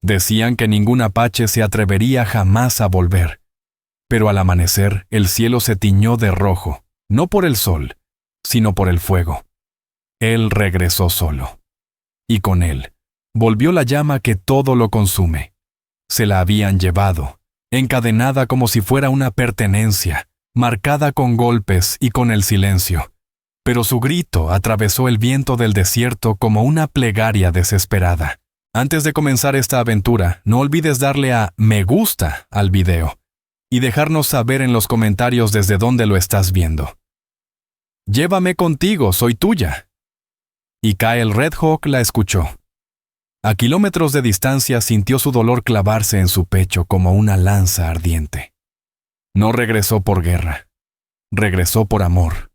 Decían que ningún apache se atrevería jamás a volver. Pero al amanecer, el cielo se tiñó de rojo, no por el sol, sino por el fuego. Él regresó solo. Y con él, volvió la llama que todo lo consume. Se la habían llevado, encadenada como si fuera una pertenencia, marcada con golpes y con el silencio. Pero su grito atravesó el viento del desierto como una plegaria desesperada. Antes de comenzar esta aventura, no olvides darle a me gusta al video y dejarnos saber en los comentarios desde dónde lo estás viendo. Llévame contigo, soy tuya. Y Kyle Red Hawk la escuchó. A kilómetros de distancia sintió su dolor clavarse en su pecho como una lanza ardiente. No regresó por guerra. Regresó por amor.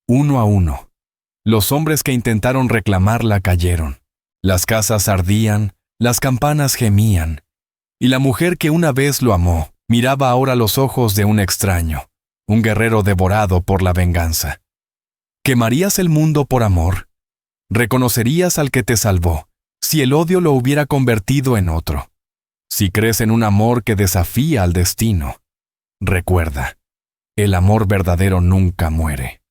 Uno a uno. Los hombres que intentaron reclamarla cayeron. Las casas ardían, las campanas gemían. Y la mujer que una vez lo amó, miraba ahora los ojos de un extraño, un guerrero devorado por la venganza. ¿Quemarías el mundo por amor? ¿Reconocerías al que te salvó si el odio lo hubiera convertido en otro? Si crees en un amor que desafía al destino, recuerda, el amor verdadero nunca muere.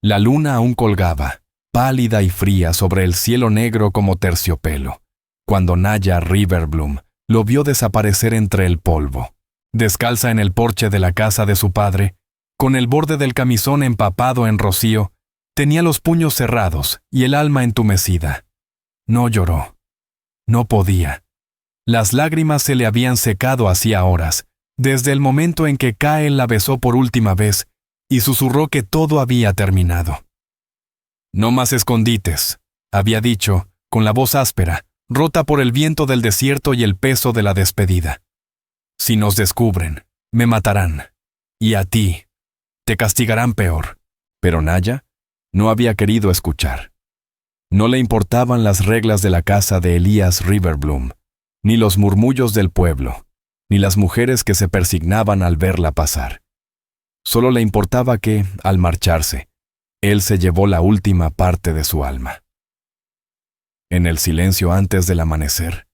La luna aún colgaba, pálida y fría sobre el cielo negro como terciopelo, cuando Naya Riverbloom lo vio desaparecer entre el polvo. Descalza en el porche de la casa de su padre, con el borde del camisón empapado en rocío, tenía los puños cerrados y el alma entumecida. No lloró. No podía. Las lágrimas se le habían secado hacía horas, desde el momento en que Kyle la besó por última vez y susurró que todo había terminado. No más escondites, había dicho, con la voz áspera, rota por el viento del desierto y el peso de la despedida. Si nos descubren, me matarán. Y a ti, te castigarán peor. Pero Naya no había querido escuchar. No le importaban las reglas de la casa de Elias Riverbloom, ni los murmullos del pueblo, ni las mujeres que se persignaban al verla pasar. Solo le importaba que, al marcharse, él se llevó la última parte de su alma. En el silencio antes del amanecer,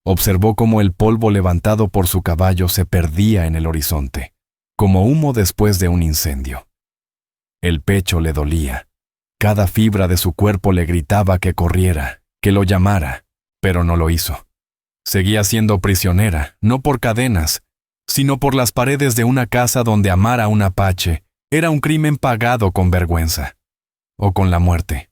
observó cómo el polvo levantado por su caballo se perdía en el horizonte, como humo después de un incendio. El pecho le dolía. Cada fibra de su cuerpo le gritaba que corriera, que lo llamara, pero no lo hizo. Seguía siendo prisionera, no por cadenas, sino por las paredes de una casa donde amar a un apache era un crimen pagado con vergüenza, o con la muerte.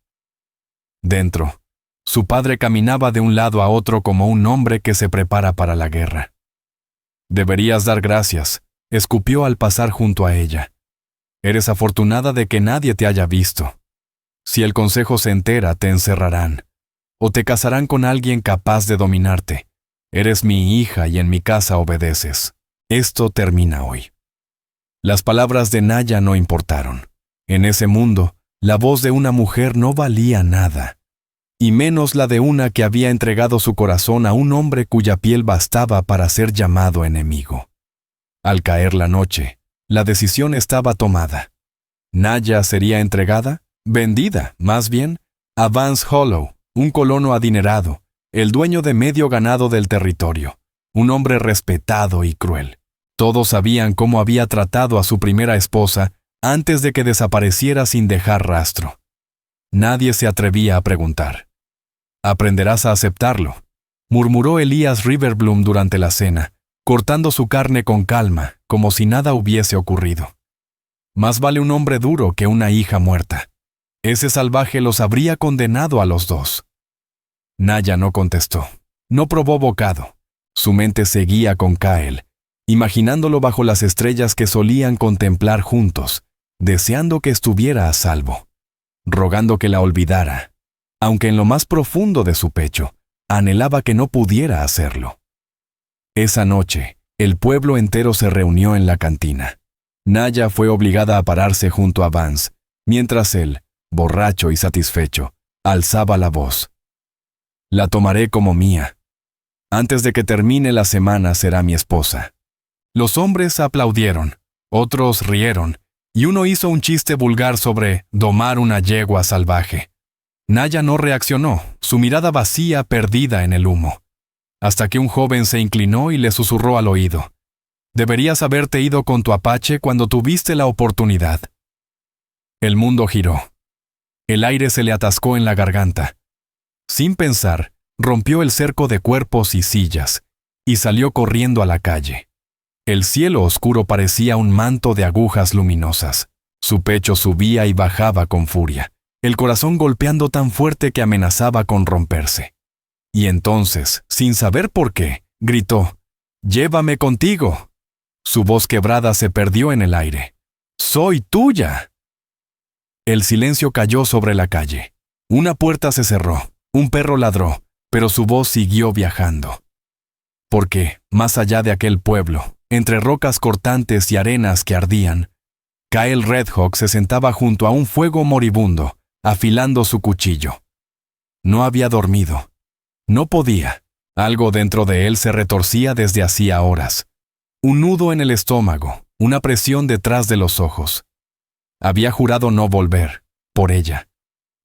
Dentro, su padre caminaba de un lado a otro como un hombre que se prepara para la guerra. Deberías dar gracias, escupió al pasar junto a ella. Eres afortunada de que nadie te haya visto. Si el consejo se entera, te encerrarán, o te casarán con alguien capaz de dominarte. Eres mi hija y en mi casa obedeces. Esto termina hoy. Las palabras de Naya no importaron. En ese mundo, la voz de una mujer no valía nada, y menos la de una que había entregado su corazón a un hombre cuya piel bastaba para ser llamado enemigo. Al caer la noche, la decisión estaba tomada. Naya sería entregada, vendida, más bien, a Vance Hollow, un colono adinerado, el dueño de medio ganado del territorio, un hombre respetado y cruel. Todos sabían cómo había tratado a su primera esposa antes de que desapareciera sin dejar rastro. Nadie se atrevía a preguntar. «Aprenderás a aceptarlo», murmuró Elias Riverbloom durante la cena, cortando su carne con calma, como si nada hubiese ocurrido. Más vale un hombre duro que una hija muerta. Ese salvaje los habría condenado a los dos. Naya no contestó. No probó bocado. Su mente seguía con Kyle, imaginándolo bajo las estrellas que solían contemplar juntos, deseando que estuviera a salvo, rogando que la olvidara, aunque en lo más profundo de su pecho anhelaba que no pudiera hacerlo. Esa noche, el pueblo entero se reunió en la cantina. Naya fue obligada a pararse junto a Vance, mientras él, borracho y satisfecho, alzaba la voz. «La tomaré como mía. Antes de que termine la semana será mi esposa». Los hombres aplaudieron, otros rieron, y uno hizo un chiste vulgar sobre domar una yegua salvaje. Naya no reaccionó, su mirada vacía perdida en el humo. hasta que un joven se inclinó y le susurró al oído: «Deberías haberte ido con tu Apache cuando tuviste la oportunidad». El mundo giró. El aire se le atascó en la garganta. Sin pensar, rompió el cerco de cuerpos y sillas, y salió corriendo a la calle. El cielo oscuro parecía un manto de agujas luminosas. Su pecho subía y bajaba con furia, el corazón golpeando tan fuerte que amenazaba con romperse. Y entonces, sin saber por qué, gritó: «¡Llévame contigo!». Su voz quebrada se perdió en el aire. «¡Soy tuya!». El silencio cayó sobre la calle. Una puerta se cerró, un perro ladró, pero su voz siguió viajando. Porque, más allá de aquel pueblo, entre rocas cortantes y arenas que ardían, Kyle Red Hawk se sentaba junto a un fuego moribundo, afilando su cuchillo. No había dormido. No podía. Algo dentro de él se retorcía desde hacía horas. Un nudo en el estómago, una presión detrás de los ojos. Había jurado no volver, por ella.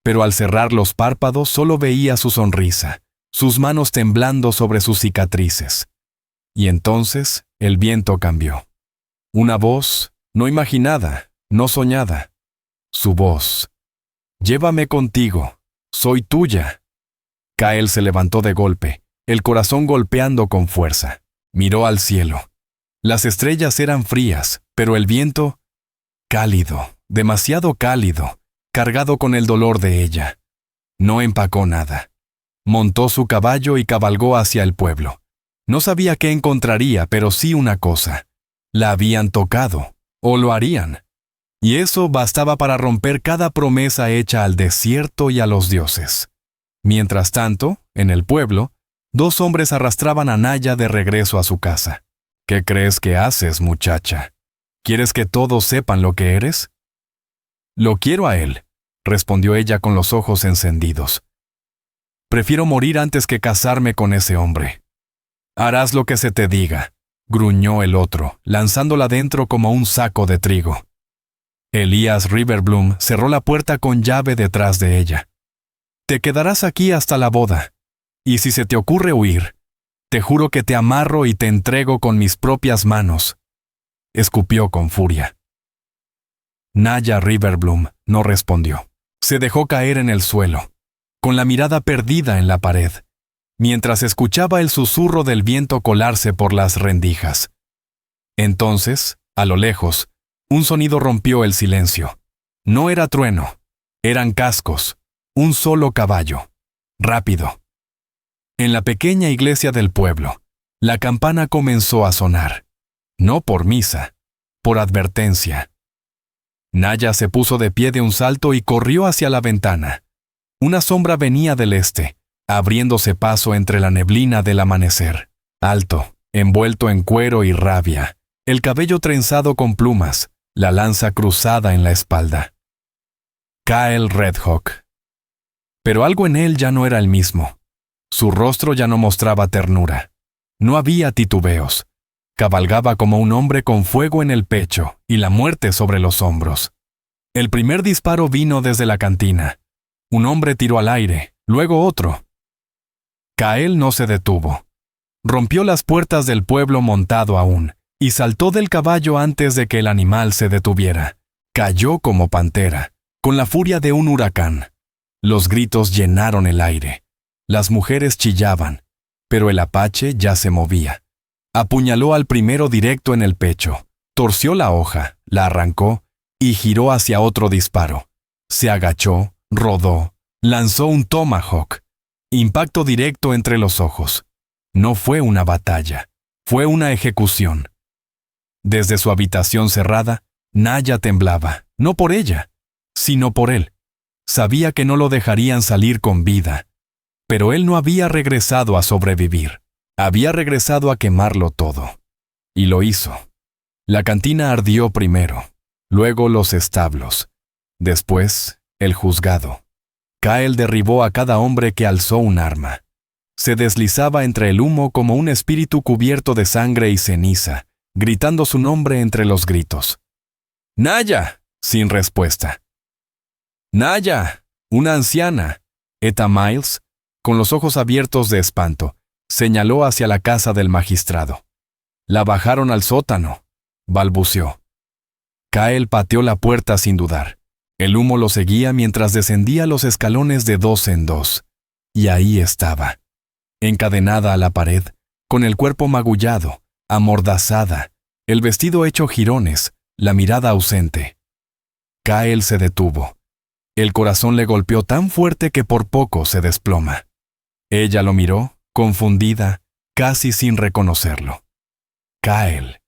Pero al cerrar los párpados solo veía su sonrisa, sus manos temblando sobre sus cicatrices. Y entonces el viento cambió. Una voz, no imaginada, no soñada. Su voz: «Llévame contigo, soy tuya». Kyle se levantó de golpe, el corazón golpeando con fuerza. Miró al cielo. Las estrellas eran frías, pero el viento, cálido, demasiado cálido, cargado con el dolor de ella. No empacó nada. Montó su caballo y cabalgó hacia el pueblo. No sabía qué encontraría, pero sí una cosa: la habían tocado, o lo harían. Y eso bastaba para romper cada promesa hecha al desierto y a los dioses. Mientras tanto, en el pueblo, 2 hombres arrastraban a Naya de regreso a su casa. «¿Qué crees que haces, muchacha? ¿Quieres que todos sepan lo que eres?». «Lo quiero a él», respondió ella con los ojos encendidos. «Prefiero morir antes que casarme con ese hombre». «Harás lo que se te diga», gruñó el otro, lanzándola dentro como un saco de trigo. Elías Riverbloom cerró la puerta con llave detrás de ella. «Te quedarás aquí hasta la boda. Y si se te ocurre huir, te juro que te amarro y te entrego con mis propias manos», escupió con furia. Naya Riverbloom no respondió. Se dejó caer en el suelo, con la mirada perdida en la pared, mientras escuchaba el susurro del viento colarse por las rendijas. Entonces, a lo lejos, un sonido rompió el silencio. No era trueno, eran cascos, un solo caballo, rápido. En la pequeña iglesia del pueblo, la campana comenzó a sonar. No por misa, por advertencia. Naya se puso de pie de un salto y corrió hacia la ventana. Una sombra venía del este, abriéndose paso entre la neblina del amanecer. Alto, envuelto en cuero y rabia, el cabello trenzado con plumas, la lanza cruzada en la espalda. Kyle Red Hawk. Pero algo en él ya no era el mismo. Su rostro ya no mostraba ternura. No había titubeos. Cabalgaba como un hombre con fuego en el pecho y la muerte sobre los hombros. El primer disparo vino desde la cantina. Un hombre tiró al aire, luego otro. Kyle no se detuvo. Rompió las puertas del pueblo montado aún, y saltó del caballo antes de que el animal se detuviera. Cayó como pantera, con la furia de un huracán. Los gritos llenaron el aire. Las mujeres chillaban, pero el apache ya se movía. Apuñaló al primero directo en el pecho, torció la hoja, la arrancó y giró hacia otro disparo. Se agachó, rodó, lanzó un tomahawk. Impacto directo entre los ojos. No fue una batalla, fue una ejecución. Desde su habitación cerrada, Naya temblaba, no por ella, sino por él. Sabía que no lo dejarían salir con vida. Pero él no había regresado a sobrevivir. Había regresado a quemarlo todo. Y lo hizo. La cantina ardió primero, luego los establos, después el juzgado. Kyle derribó a cada hombre que alzó un arma. Se deslizaba entre el humo como un espíritu cubierto de sangre y ceniza, gritando su nombre entre los gritos. «¡Naya!», sin respuesta. «¡Naya!», una anciana, Etta Miles, con los ojos abiertos de espanto, Señaló hacia la casa del magistrado. La bajaron al sótano, balbuceó. Kael pateó la puerta sin dudar. El humo lo seguía mientras descendía los escalones de 2 en 2. Y ahí estaba, encadenada a la pared, con el cuerpo magullado, amordazada, el vestido hecho jirones, la mirada ausente. Kael se detuvo. El corazón le golpeó tan fuerte que por poco se desploma. Ella lo miró, confundida, casi sin reconocerlo. Kael,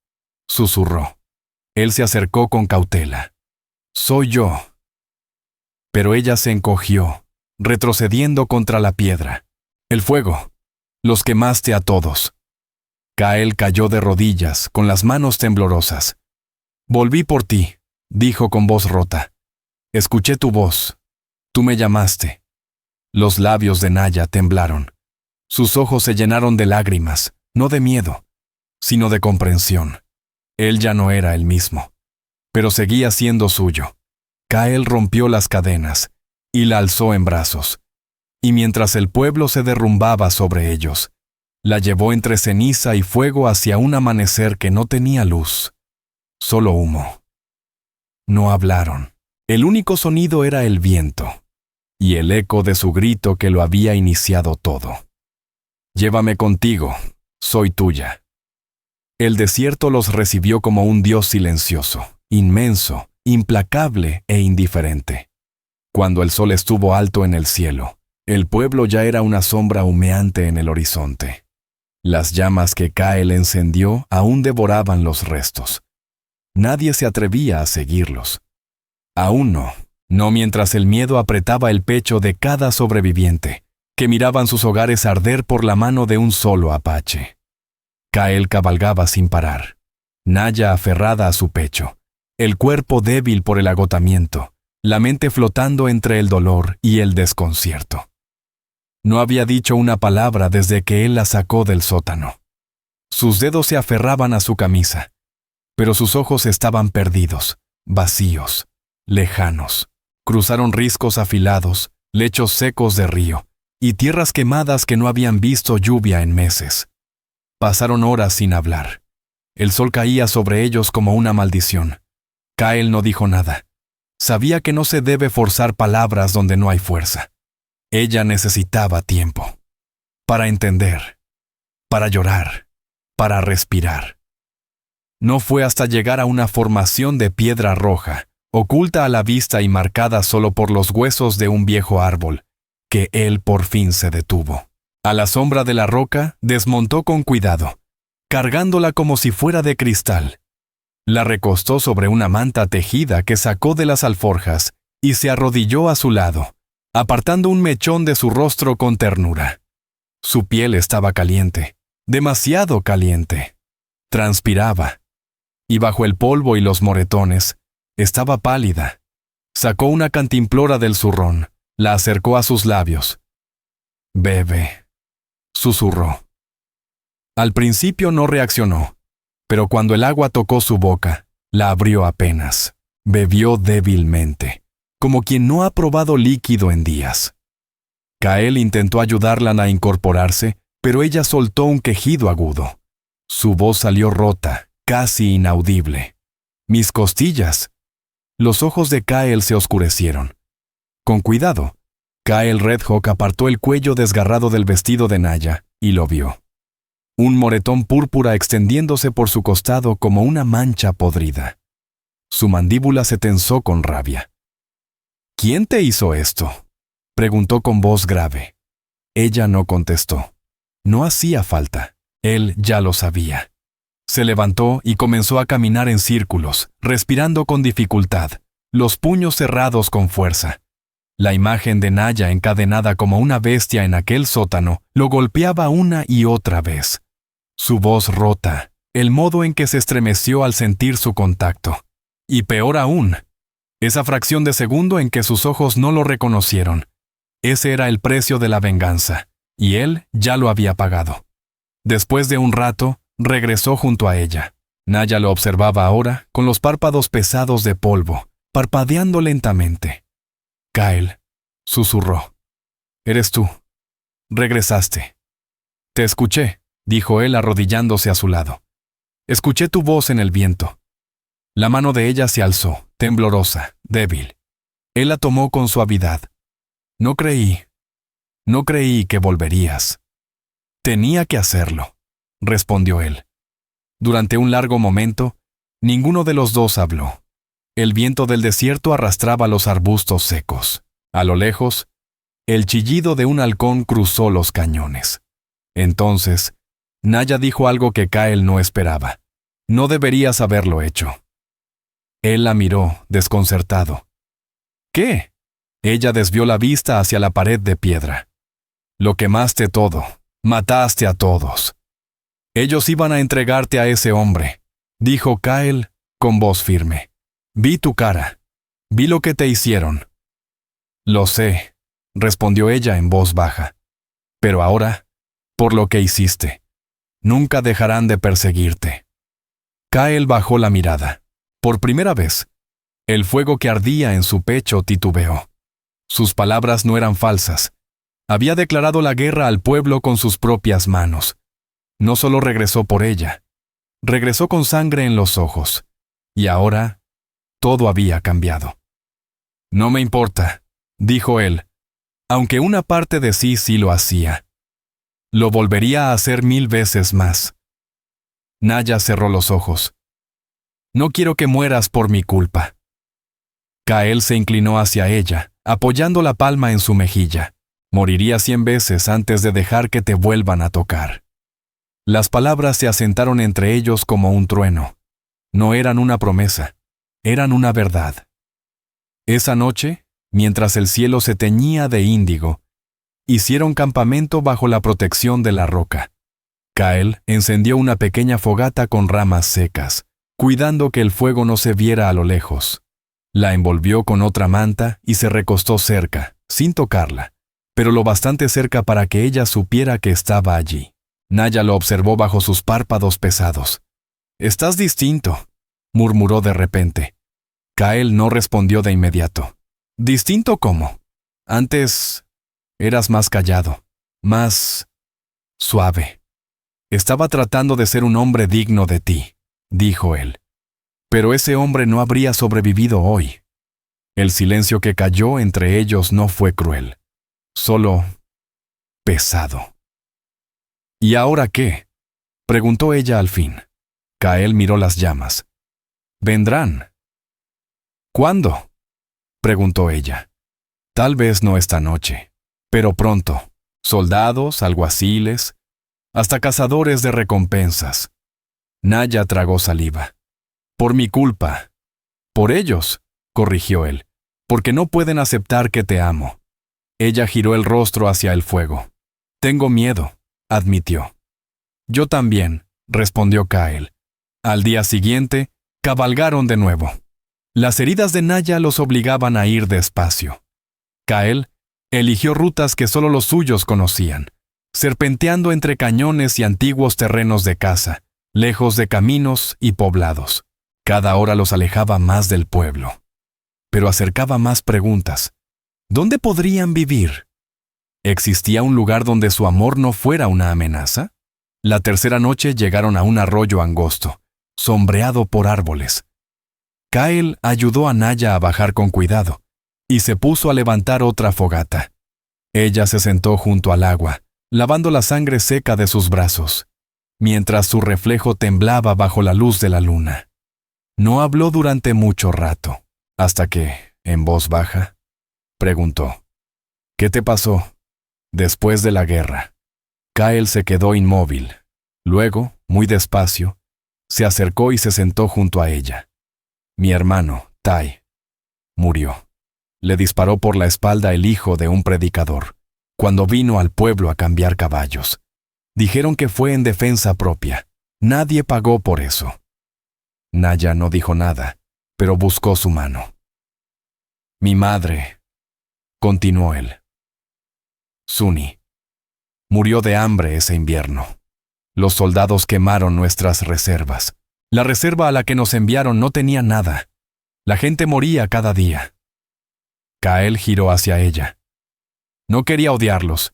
susurró. Él se acercó con cautela. Soy yo. Pero ella se encogió, retrocediendo contra la piedra. El fuego. Los quemaste a todos. Kael cayó de rodillas, con las manos temblorosas. Volví por ti, dijo con voz rota. Escuché tu voz. Tú me llamaste. Los labios de Naya temblaron. Sus ojos se llenaron de lágrimas, no de miedo, sino de comprensión. Él ya no era el mismo, pero seguía siendo suyo. Kael rompió las cadenas y la alzó en brazos, y mientras el pueblo se derrumbaba sobre ellos, la llevó entre ceniza y fuego hacia un amanecer que no tenía luz, solo humo. No hablaron. El único sonido era el viento, y el eco de su grito que lo había iniciado todo. Llévame contigo, soy tuya. El desierto los recibió como un dios silencioso, inmenso, implacable e indiferente. Cuando el sol estuvo alto en el cielo, el pueblo ya era una sombra humeante en el horizonte. Las llamas que Kael encendió aún devoraban los restos. Nadie se atrevía a seguirlos. Aún no mientras el miedo apretaba el pecho de cada sobreviviente, que miraban sus hogares arder por la mano de un solo apache. Kael cabalgaba sin parar, Naya aferrada a su pecho, el cuerpo débil por el agotamiento, la mente flotando entre el dolor y el desconcierto. No había dicho una palabra desde que él la sacó del sótano. Sus dedos se aferraban a su camisa, pero sus ojos estaban perdidos, vacíos, lejanos. Cruzaron riscos afilados, lechos secos de río, y tierras quemadas que no habían visto lluvia en meses. Pasaron horas sin hablar. El sol caía sobre ellos como una maldición. Kael no dijo nada. Sabía que no se debe forzar palabras donde no hay fuerza. Ella necesitaba tiempo. Para entender. Para llorar. Para respirar. No fue hasta llegar a una formación de piedra roja, oculta a la vista y marcada solo por los huesos de un viejo árbol, que él por fin se detuvo. A la sombra de la roca desmontó con cuidado, cargándola como si fuera de cristal. La recostó sobre una manta tejida que sacó de las alforjas y se arrodilló a su lado, apartando un mechón de su rostro con ternura. Su piel estaba caliente, demasiado caliente. Transpiraba, y bajo el polvo y los moretones, estaba pálida. Sacó una cantimplora del zurrón, la acercó a sus labios. «Bebe», susurró. Al principio no reaccionó, pero cuando el agua tocó su boca, la abrió apenas. Bebió débilmente, como quien no ha probado líquido en días. Kael intentó ayudarla a incorporarse, pero ella soltó un quejido agudo. Su voz salió rota, casi inaudible. «Mis costillas». Los ojos de Kael se oscurecieron. Con cuidado, Kael Redhawk apartó el cuello desgarrado del vestido de Naya y lo vio. Un moretón púrpura extendiéndose por su costado como una mancha podrida. Su mandíbula se tensó con rabia. «¿Quién te hizo esto?», preguntó con voz grave. Ella no contestó. No hacía falta. Él ya lo sabía. Se levantó y comenzó a caminar en círculos, respirando con dificultad, los puños cerrados con fuerza. La imagen de Naya encadenada como una bestia en aquel sótano lo golpeaba una y otra vez. Su voz rota, el modo en que se estremeció al sentir su contacto. Y peor aún, esa fracción de segundo en que sus ojos no lo reconocieron. Ese era el precio de la venganza, y él ya lo había pagado. Después de un rato, regresó junto a ella. Naya lo observaba ahora, con los párpados pesados de polvo, parpadeando lentamente. «Kael», susurró. «Eres tú. Regresaste». Te escuché, dijo él arrodillándose a su lado. Escuché tu voz en el viento. La mano de ella se alzó, temblorosa, débil. Él la tomó con suavidad. No creí que volverías. Tenía que hacerlo, respondió él. Durante un largo momento, ninguno de los dos habló. El viento del desierto arrastraba los arbustos secos. A lo lejos, el chillido de un halcón cruzó los cañones. Entonces, Naya dijo algo que Kael no esperaba. No deberías haberlo hecho. Él la miró, desconcertado. ¿Qué? Ella desvió la vista hacia la pared de piedra. Lo quemaste todo. Mataste a todos. Ellos iban a entregarte a ese hombre, dijo Kael con voz firme. Vi tu cara. Vi lo que te hicieron. Lo sé, respondió ella en voz baja. Pero ahora, por lo que hiciste, nunca dejarán de perseguirte. Kael bajó la mirada. Por primera vez, el fuego que ardía en su pecho titubeó. Sus palabras no eran falsas. Había declarado la guerra al pueblo con sus propias manos. No solo regresó por ella, regresó con sangre en los ojos. Y ahora, todo había cambiado. No me importa, dijo él, aunque una parte de sí lo hacía. Lo volvería a hacer 1000 veces más. Naya cerró los ojos. No quiero que mueras por mi culpa. Kael se inclinó hacia ella, apoyando la palma en su mejilla. Moriría 100 veces antes de dejar que te vuelvan a tocar. Las palabras se asentaron entre ellos como un trueno. No eran una promesa, eran una verdad. Esa noche, mientras el cielo se teñía de índigo, hicieron campamento bajo la protección de la roca. Kael encendió una pequeña fogata con ramas secas, cuidando que el fuego no se viera a lo lejos. La envolvió con otra manta y se recostó cerca, sin tocarla, pero lo bastante cerca para que ella supiera que estaba allí. Naya lo observó bajo sus párpados pesados. «Estás distinto», murmuró de repente. Kael no respondió de inmediato. «¿Distinto cómo? Antes eras más callado, más suave. Estaba tratando de ser un hombre digno de ti», dijo él. «Pero ese hombre no habría sobrevivido hoy». El silencio que cayó entre ellos no fue cruel, solo pesado. «¿Y ahora qué?», preguntó ella al fin. Kael miró las llamas. «Vendrán». «¿Cuándo?», preguntó ella. «Tal vez no esta noche, pero pronto. Soldados, alguaciles, hasta cazadores de recompensas». Naya tragó saliva. «Por mi culpa». «Por ellos», corrigió él, «porque no pueden aceptar que te amo». Ella giró el rostro hacia el fuego. «Tengo miedo», admitió. «Yo también», respondió Kael. Al día siguiente, cabalgaron de nuevo. Las heridas de Naya los obligaban a ir despacio. Kael eligió rutas que solo los suyos conocían, serpenteando entre cañones y antiguos terrenos de caza, lejos de caminos y poblados. Cada hora los alejaba más del pueblo, pero acercaba más preguntas. ¿Dónde podrían vivir? ¿Existía un lugar donde su amor no fuera una amenaza? La tercera noche llegaron a un arroyo angosto, sombreado por árboles. Kael ayudó a Naya a bajar con cuidado y se puso a levantar otra fogata. Ella se sentó junto al agua, lavando la sangre seca de sus brazos, mientras su reflejo temblaba bajo la luz de la luna. No habló durante mucho rato, hasta que, en voz baja, preguntó: «¿Qué te pasó?» Después de la guerra. Kael se quedó inmóvil. Luego, muy despacio, se acercó y se sentó junto a ella. «Mi hermano, Tai, murió. Le disparó por la espalda el hijo de un predicador, cuando vino al pueblo a cambiar caballos. Dijeron que fue en defensa propia. Nadie pagó por eso». Naya no dijo nada, pero buscó su mano. «Mi madre», continuó él. «Suni. Murió de hambre ese invierno. Los soldados quemaron nuestras reservas. La reserva a la que nos enviaron no tenía nada. La gente moría cada día». Kael giró hacia ella. «No quería odiarlos,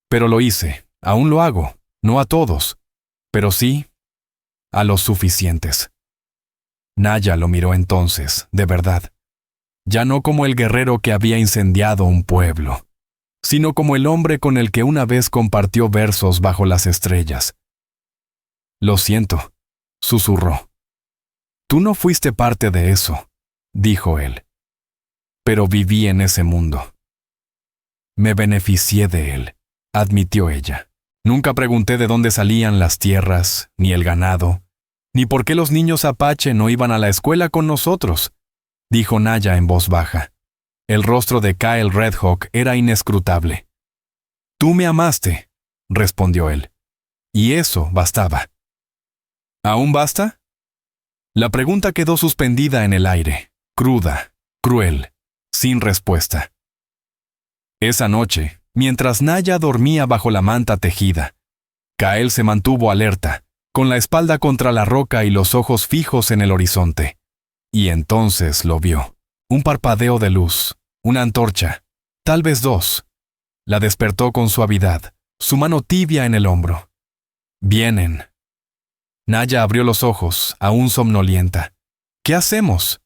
pero lo hice. Aún lo hago. No a todos, pero sí a los suficientes. Naya lo miró entonces, de verdad, ya no como el guerrero que había incendiado un pueblo, sino como el hombre con el que una vez compartió versos bajo las estrellas. Lo siento, susurró. Tú no fuiste parte de eso, dijo él. Pero viví en ese mundo. Me beneficié de él, admitió ella. Nunca pregunté de dónde salían las tierras, ni el ganado, ni por qué los niños apache no iban a la escuela con nosotros, dijo Naya en voz baja. El rostro de Kyle Redhawk era inescrutable. Tú me amaste, respondió él. Y eso bastaba. ¿Aún basta? La pregunta quedó suspendida en el aire, cruda, cruel, sin respuesta. Esa noche, mientras Naya dormía bajo la manta tejida, Kyle se mantuvo alerta, con la espalda contra la roca y los ojos fijos en el horizonte. Y entonces lo vio. Un parpadeo de luz, una antorcha, tal vez dos. La despertó con suavidad, su mano tibia en el hombro. Vienen. Naya abrió los ojos, aún somnolienta. ¿Qué hacemos?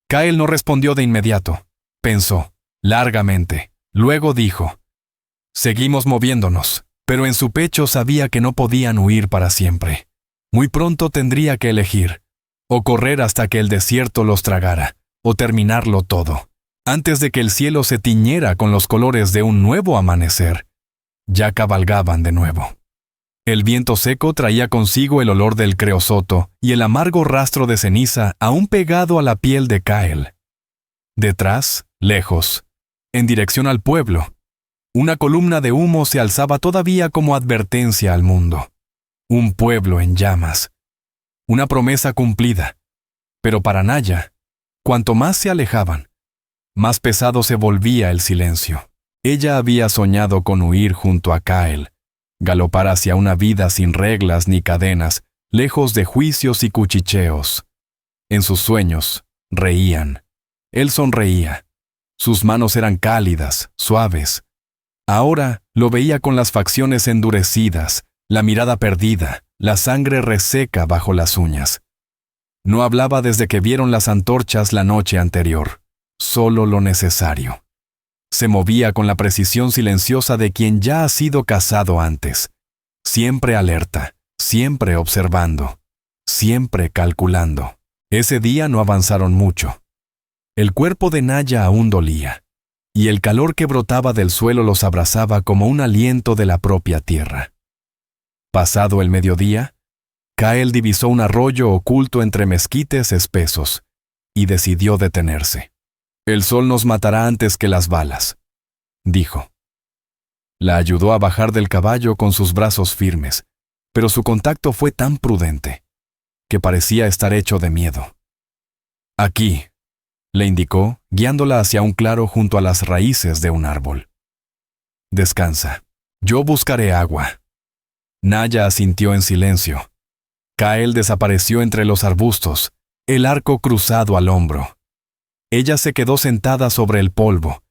Kyle no respondió de inmediato. Pensó, largamente. Luego dijo, seguimos moviéndonos, pero en su pecho sabía que no podían huir para siempre. Muy pronto tendría que elegir, o correr hasta que el desierto los tragara, o terminarlo todo, antes de que el cielo se tiñera con los colores de un nuevo amanecer. Ya cabalgaban de nuevo. El viento seco traía consigo el olor del creosoto y el amargo rastro de ceniza aún pegado a la piel de Kyle. Detrás, lejos, en dirección al pueblo, una columna de humo se alzaba todavía como advertencia al mundo. Un pueblo en llamas. Una promesa cumplida. Pero para Naya, cuanto más se alejaban, más pesado se volvía el silencio. Ella había soñado con huir junto a Kyle, galopar hacia una vida sin reglas ni cadenas, lejos de juicios y cuchicheos. En sus sueños, reían. Él sonreía. Sus manos eran cálidas, suaves. Ahora lo veía con las facciones endurecidas, la mirada perdida, la sangre reseca bajo las uñas. No hablaba desde que vieron las antorchas la noche anterior, solo lo necesario. Se movía con la precisión silenciosa de quien ya ha sido cazado antes, siempre alerta, siempre observando, siempre calculando. Ese día no avanzaron mucho. El cuerpo de Naya aún dolía, y el calor que brotaba del suelo los abrazaba como un aliento de la propia tierra. Pasado el mediodía, Kyle divisó un arroyo oculto entre mezquites espesos, y decidió detenerse. «El sol nos matará antes que las balas», dijo. La ayudó a bajar del caballo con sus brazos firmes, pero su contacto fue tan prudente, que parecía estar hecho de miedo. «Aquí», le indicó, guiándola hacia un claro junto a las raíces de un árbol. «Descansa. Yo buscaré agua». Naya asintió en silencio. Kyle desapareció entre los arbustos, el arco cruzado al hombro. Ella se quedó sentada sobre el polvo,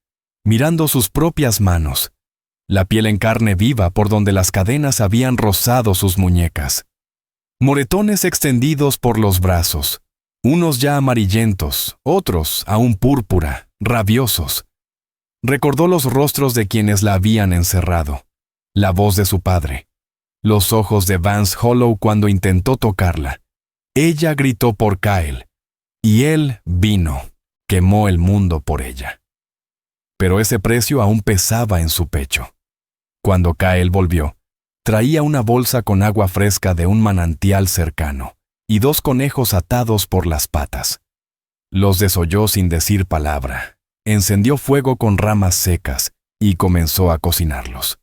mirando sus propias manos, la piel en carne viva por donde las cadenas habían rozado sus muñecas. Moretones extendidos por los brazos, unos ya amarillentos, otros aún púrpura, rabiosos. Recordó los rostros de quienes la habían encerrado, la voz de su padre, los ojos de Vance Hollow cuando intentó tocarla. Ella gritó por Kyle, y él vino, quemó el mundo por ella. Pero ese precio aún pesaba en su pecho. Cuando Kyle volvió, traía una bolsa con agua fresca de un manantial cercano y 2 conejos atados por las patas. Los desolló sin decir palabra, encendió fuego con ramas secas y comenzó a cocinarlos.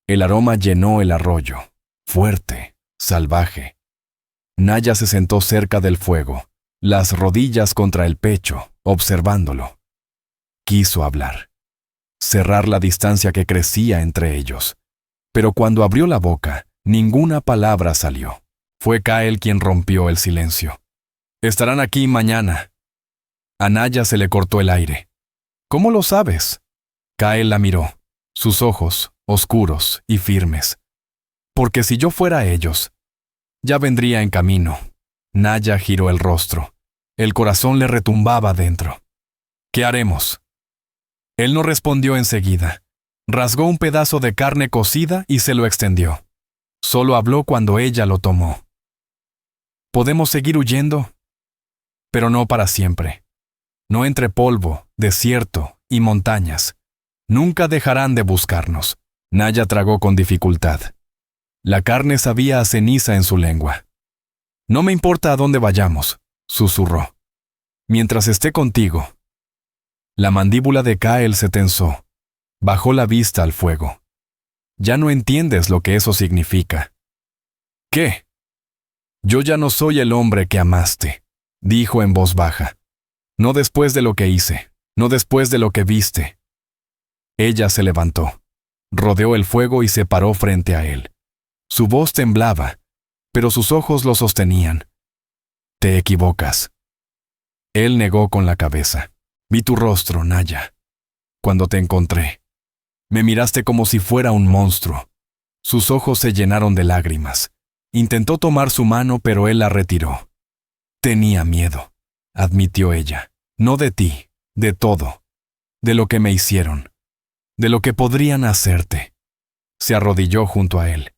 El aroma llenó el arroyo, fuerte, salvaje. Naya se sentó cerca del fuego, las rodillas contra el pecho, observándolo. Quiso hablar, cerrar la distancia que crecía entre ellos. Pero cuando abrió la boca, ninguna palabra salió. Fue Kyle quien rompió el silencio. «Estarán aquí mañana». A Naya se le cortó el aire. «¿Cómo lo sabes?» Kyle la miró, sus ojos, oscuros y firmes. porque si yo fuera ellos, ya vendría en camino. Naya giró el rostro. El corazón le retumbaba dentro. ¿Qué haremos? Él no respondió enseguida. Rasgó un pedazo de carne cocida y se lo extendió. Solo habló cuando ella lo tomó. ¿Podemos seguir huyendo? Pero no para siempre. No entre polvo, desierto y montañas. Nunca dejarán de buscarnos. Naya tragó con dificultad. La carne sabía a ceniza en su lengua. No me importa a dónde vayamos, susurró. Mientras esté contigo. La mandíbula de Kael se tensó. Bajó la vista al fuego. Ya no entiendes lo que eso significa. ¿Qué? Yo ya no soy el hombre que amaste, dijo en voz baja. No después de lo que hice, no después de lo que viste. Ella se levantó, rodeó el fuego y se paró frente a él. Su voz temblaba, pero sus ojos lo sostenían. Te equivocas. Él negó con la cabeza. Vi tu rostro, Naya. Cuando te encontré, me miraste como si fuera un monstruo. Sus ojos se llenaron de lágrimas. Intentó tomar su mano, pero él la retiró. Tenía miedo, admitió ella. No de ti, de todo. De lo que me hicieron. De lo que podrían hacerte. Se arrodilló junto a él.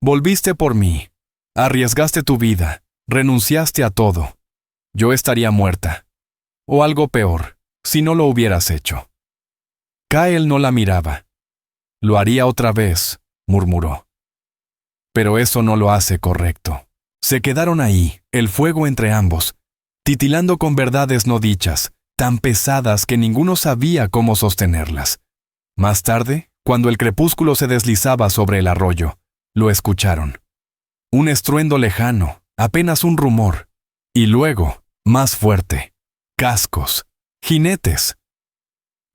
Volviste por mí. Arriesgaste tu vida. Renunciaste a todo. Yo estaría muerta. O algo peor, si no lo hubieras hecho. Kael no la miraba. Lo haría otra vez, murmuró. Pero eso no lo hace correcto. Se quedaron ahí, el fuego entre ambos, titilando con verdades no dichas, tan pesadas que ninguno sabía cómo sostenerlas. Más tarde, cuando el crepúsculo se deslizaba sobre el arroyo, lo escucharon. Un estruendo lejano, apenas un rumor. Y luego, más fuerte. Cascos, jinetes.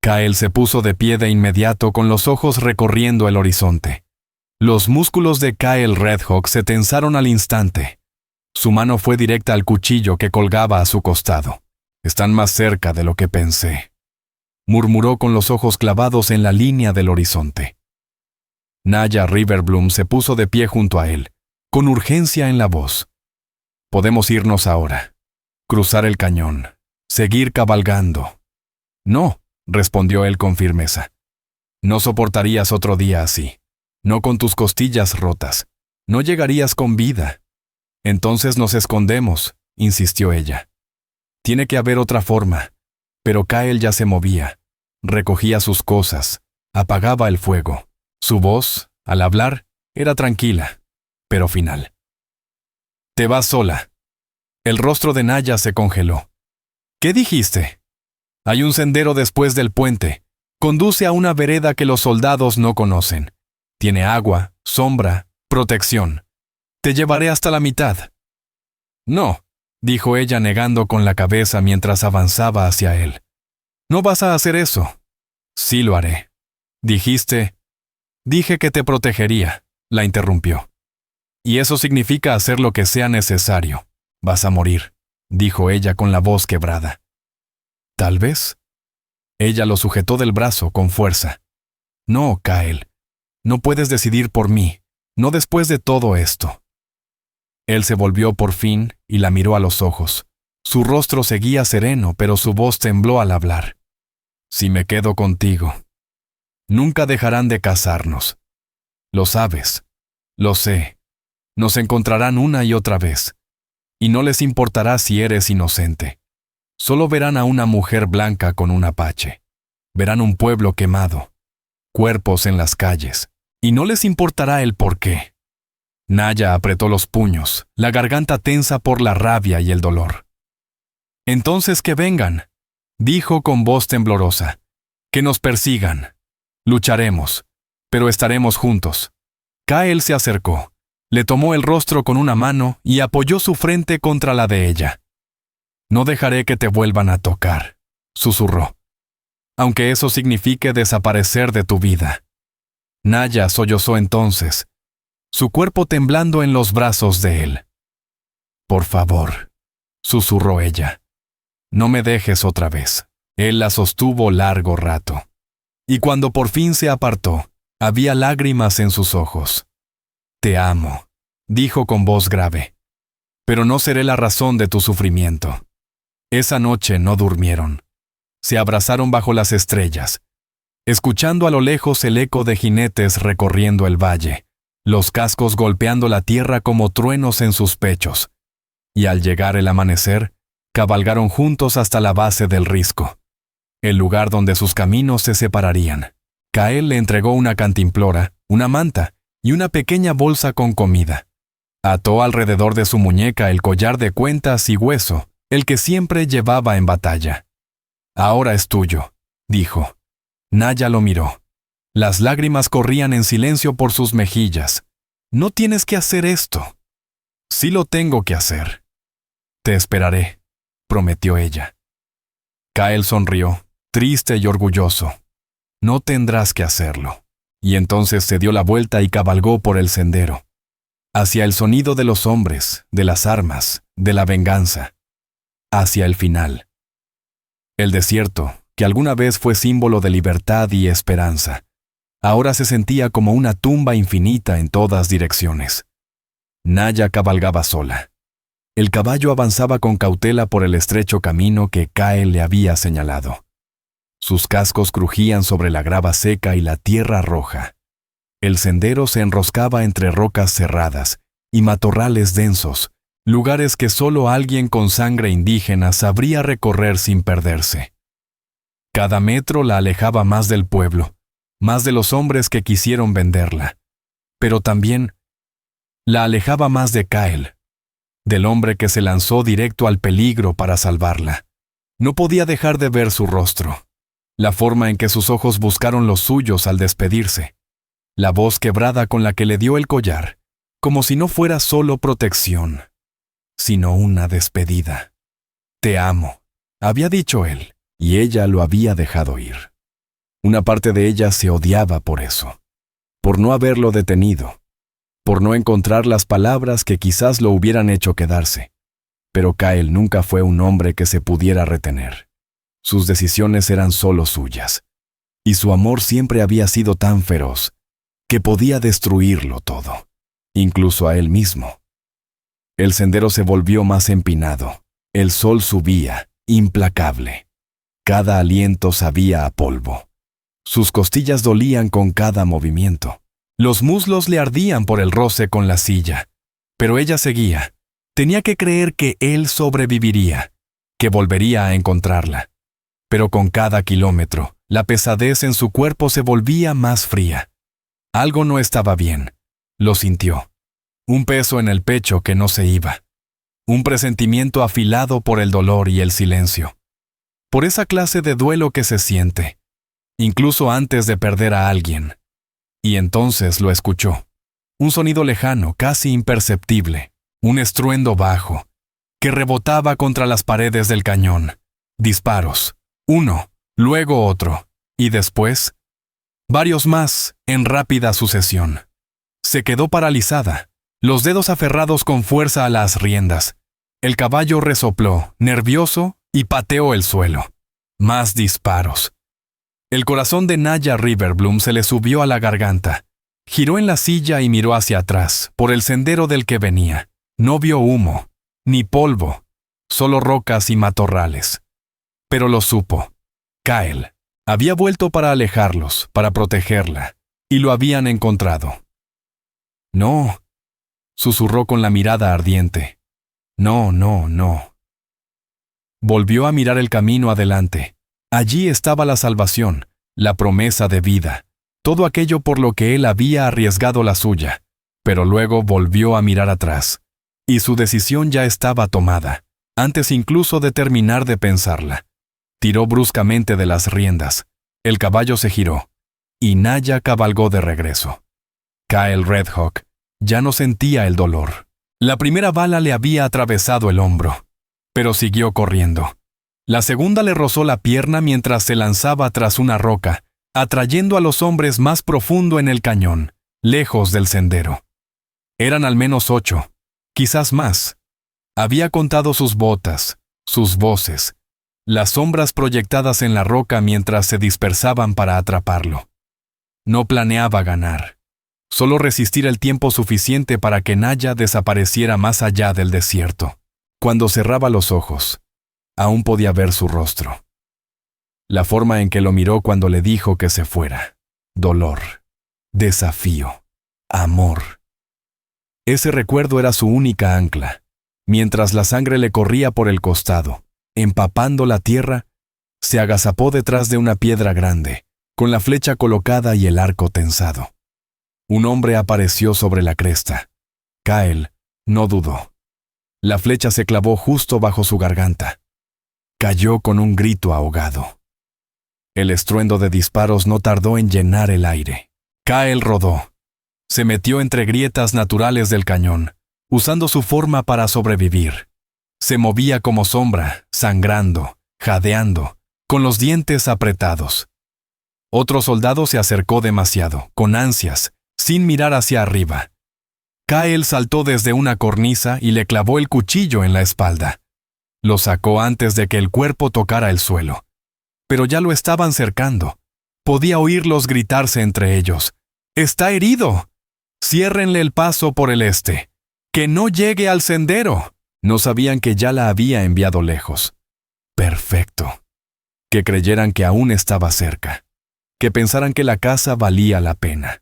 Kael se puso de pie de inmediato con los ojos recorriendo el horizonte. Los músculos de Kael Redhawk se tensaron al instante. Su mano fue directa al cuchillo que colgaba a su costado. Están más cerca de lo que pensé, murmuró con los ojos clavados en la línea del horizonte. Naya Riverbloom se puso de pie junto a él, con urgencia en la voz. Podemos irnos ahora. Cruzar el cañón. Seguir cabalgando. No, respondió él con firmeza. No soportarías otro día así. No con tus costillas rotas. No llegarías con vida. Entonces nos escondemos, insistió ella. Tiene que haber otra forma. Pero Kael ya se movía. Recogía sus cosas. Apagaba el fuego. Su voz, al hablar, era tranquila, pero final. Te vas sola. El rostro de Naya se congeló. ¿Qué dijiste? Hay un sendero después del puente. Conduce a una vereda que los soldados no conocen. Tiene agua, sombra, protección. Te llevaré hasta la mitad. No, dijo ella negando con la cabeza mientras avanzaba hacia él. No vas a hacer eso. Sí lo haré. Dijiste. Dije que te protegería, la interrumpió. Y eso significa hacer lo que sea necesario. Vas a morir, dijo ella con la voz quebrada. Tal vez. Ella lo sujetó del brazo con fuerza. No, Kael. No puedes decidir por mí, no después de todo esto. Él se volvió por fin y la miró a los ojos. Su rostro seguía sereno, pero su voz tembló al hablar. Si me quedo contigo, nunca dejarán de cazarnos. Lo sabes. Lo sé. Nos encontrarán una y otra vez. Y no les importará si eres inocente. Solo verán a una mujer blanca con un apache. Verán un pueblo quemado. Cuerpos en las calles. Y no les importará el por qué. Naya apretó los puños, la garganta tensa por la rabia y el dolor. Entonces que vengan, dijo con voz temblorosa. Que nos persigan. Lucharemos, pero estaremos juntos. Kael se acercó. Le tomó el rostro con una mano y apoyó su frente contra la de ella. No dejaré que te vuelvan a tocar, susurró. Aunque eso signifique desaparecer de tu vida. Naya sollozó entonces, su cuerpo temblando en los brazos de él. Por favor, susurró ella. No me dejes otra vez. Él la sostuvo largo rato. Y cuando por fin se apartó, había lágrimas en sus ojos. Te amo, dijo con voz grave, pero no seré la razón de tu sufrimiento. Esa noche no durmieron. Se abrazaron bajo las estrellas, escuchando a lo lejos el eco de jinetes recorriendo el valle, los cascos golpeando la tierra como truenos en sus pechos. Y al llegar el amanecer, cabalgaron juntos hasta la base del risco, el lugar donde sus caminos se separarían. Kael le entregó una cantimplora, una manta y una pequeña bolsa con comida. Ató alrededor de su muñeca el collar de cuentas y hueso, el que siempre llevaba en batalla. Ahora es tuyo, dijo. Naya lo miró. Las lágrimas corrían en silencio por sus mejillas. No tienes que hacer esto. Sí lo tengo que hacer. Te esperaré, prometió ella. Kael sonrió, triste y orgulloso. No tendrás que hacerlo. Y entonces se dio la vuelta y cabalgó por el sendero, hacia el sonido de los hombres, de las armas, de la venganza, hacia el final. El desierto, que alguna vez fue símbolo de libertad y esperanza, ahora se sentía como una tumba infinita en todas direcciones. Naya cabalgaba sola. El caballo avanzaba con cautela por el estrecho camino que Kael le había señalado. Sus cascos crujían sobre la grava seca y la tierra roja. El sendero se enroscaba entre rocas cerradas y matorrales densos, lugares que solo alguien con sangre indígena sabría recorrer sin perderse. Cada metro la alejaba más del pueblo, más de los hombres que quisieron venderla, pero también la alejaba más de Kael, del hombre que se lanzó directo al peligro para salvarla. No podía dejar de ver su rostro, la forma en que sus ojos buscaron los suyos al despedirse, la voz quebrada con la que le dio el collar, como si no fuera solo protección, sino una despedida. Te amo, había dicho él, y ella lo había dejado ir. Una parte de ella se odiaba por eso, por no haberlo detenido, por no encontrar las palabras que quizás lo hubieran hecho quedarse. Pero Kael nunca fue un hombre que se pudiera retener. Sus decisiones eran solo suyas, y su amor siempre había sido tan feroz que podía destruirlo todo, incluso a él mismo. El sendero se volvió más empinado, el sol subía, implacable. Cada aliento sabía a polvo. Sus costillas dolían con cada movimiento. Los muslos le ardían por el roce con la silla. Pero ella seguía. Tenía que creer que él sobreviviría, que volvería a encontrarla. Pero con cada kilómetro, la pesadez en su cuerpo se volvía más fría. Algo no estaba bien. Lo sintió. Un peso en el pecho que no se iba. Un presentimiento afilado por el dolor y el silencio. Por esa clase de duelo que se siente, incluso antes de perder a alguien. Y entonces lo escuchó. Un sonido lejano, casi imperceptible. Un estruendo bajo, que rebotaba contra las paredes del cañón. Disparos. Uno, luego otro, y después, varios más, en rápida sucesión. Se quedó paralizada, los dedos aferrados con fuerza a las riendas. El caballo resopló, nervioso, y pateó el suelo. Más disparos. El corazón de Naya Riverbloom se le subió a la garganta. Giró en la silla y miró hacia atrás, por el sendero del que venía. No vio humo, ni polvo, solo rocas y matorrales. Pero lo supo. Kael había vuelto para alejarlos, para protegerla, y lo habían encontrado. No, susurró con la mirada ardiente. No, no, no. Volvió a mirar el camino adelante. Allí estaba la salvación, la promesa de vida, todo aquello por lo que él había arriesgado la suya. Pero luego volvió a mirar atrás, y su decisión ya estaba tomada, antes incluso de terminar de pensarla. Tiró bruscamente de las riendas. El caballo se giró, y Naya cabalgó de regreso. Kael Redhawk ya no sentía el dolor. La primera bala le había atravesado el hombro, pero siguió corriendo. La segunda le rozó la pierna mientras se lanzaba tras una roca, atrayendo a los hombres más profundo en el cañón, lejos del sendero. Eran al menos 8, quizás más. Había contado sus botas, sus voces, las sombras proyectadas en la roca mientras se dispersaban para atraparlo. No planeaba ganar. Solo resistir el tiempo suficiente para que Naya desapareciera más allá del desierto. Cuando cerraba los ojos, aún podía ver su rostro. La forma en que lo miró cuando le dijo que se fuera. Dolor, desafío, amor. Ese recuerdo era su única ancla. Mientras la sangre le corría por el costado, empapando la tierra, se agazapó detrás de una piedra grande, con la flecha colocada y el arco tensado. Un hombre apareció sobre la cresta. Kyle no dudó. La flecha se clavó justo bajo su garganta. Cayó con un grito ahogado. El estruendo de disparos no tardó en llenar el aire. Kyle rodó. Se metió entre grietas naturales del cañón, usando su forma para sobrevivir. Se movía como sombra, sangrando, jadeando, con los dientes apretados. Otro soldado se acercó demasiado, con ansias, sin mirar hacia arriba. Kyle saltó desde una cornisa y le clavó el cuchillo en la espalda. Lo sacó antes de que el cuerpo tocara el suelo. Pero ya lo estaban cercando. Podía oírlos gritarse entre ellos. ¡Está herido! ¡Ciérrenle el paso por el este! ¡Que no llegue al sendero! No sabían que ya la había enviado lejos. Perfecto. Que creyeran que aún estaba cerca. Que pensaran que la caza valía la pena.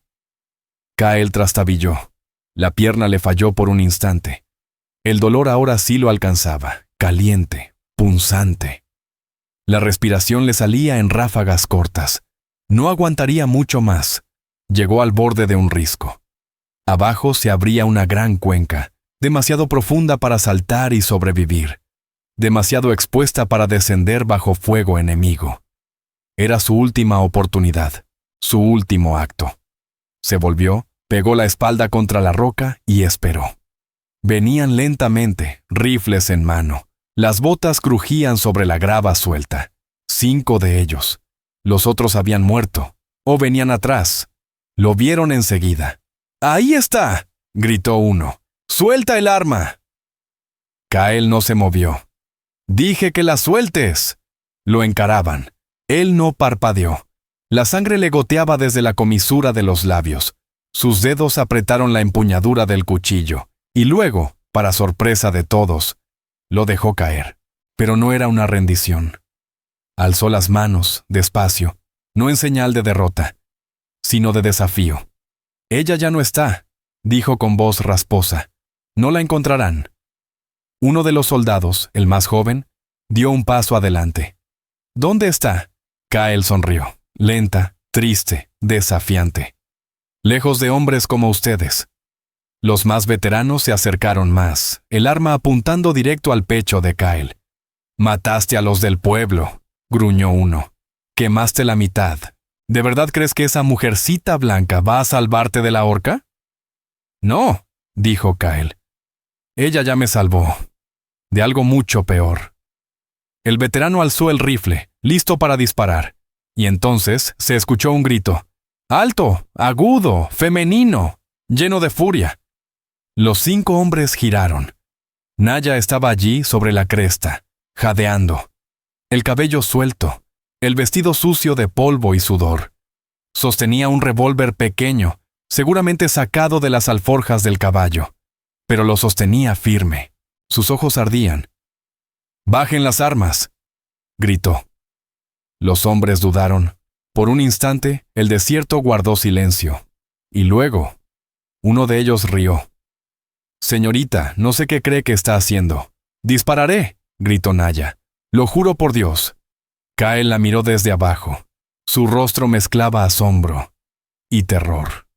Kyle trastabilló. La pierna le falló por un instante. El dolor ahora sí lo alcanzaba, caliente, punzante. La respiración le salía en ráfagas cortas. No aguantaría mucho más. Llegó al borde de un risco. Abajo se abría una gran cuenca, demasiado profunda para saltar y sobrevivir. Demasiado expuesta para descender bajo fuego enemigo. Era su última oportunidad, su último acto. Se volvió, pegó la espalda contra la roca y esperó. Venían lentamente, rifles en mano. Las botas crujían sobre la grava suelta. 5 de ellos. Los otros habían muerto, o venían atrás. Lo vieron enseguida. ¡Ahí está!, gritó uno. ¡Suelta el arma! Kyle no se movió. ¡Dije que la sueltes! Lo encaraban. Él no parpadeó. La sangre le goteaba desde la comisura de los labios. Sus dedos apretaron la empuñadura del cuchillo, y luego, para sorpresa de todos, lo dejó caer. Pero no era una rendición. Alzó las manos, despacio, no en señal de derrota, sino de desafío. «Ella ya no está», dijo con voz rasposa. «No la encontrarán». Uno de los soldados, el más joven, dio un paso adelante. «¿Dónde está?» Kyle sonrió, lenta, triste, desafiante. «Lejos de hombres como ustedes». Los más veteranos se acercaron más, el arma apuntando directo al pecho de Kyle. «Mataste a los del pueblo», gruñó uno. «Quemaste la mitad. ¿De verdad crees que esa mujercita blanca va a salvarte de la horca?» «No», dijo Kyle. «Ella ya me salvó. De algo mucho peor». El veterano alzó el rifle, listo para disparar, y entonces se escuchó un grito. «¡Alto! ¡Agudo! ¡Femenino!», lleno de furia. Los 5 hombres giraron. Naya estaba allí sobre la cresta, jadeando. El cabello suelto, el vestido sucio de polvo y sudor. Sostenía un revólver pequeño, seguramente sacado de las alforjas del caballo, pero lo sostenía firme. Sus ojos ardían. «¡Bajen las armas!», gritó. Los hombres dudaron. Por un instante, el desierto guardó silencio. Y luego, uno de ellos rió. «Señorita, no sé qué cree que está haciendo». «Dispararé», gritó Naya. «Lo juro por Dios». Kyle la miró desde abajo. Su rostro mezclaba asombro y terror.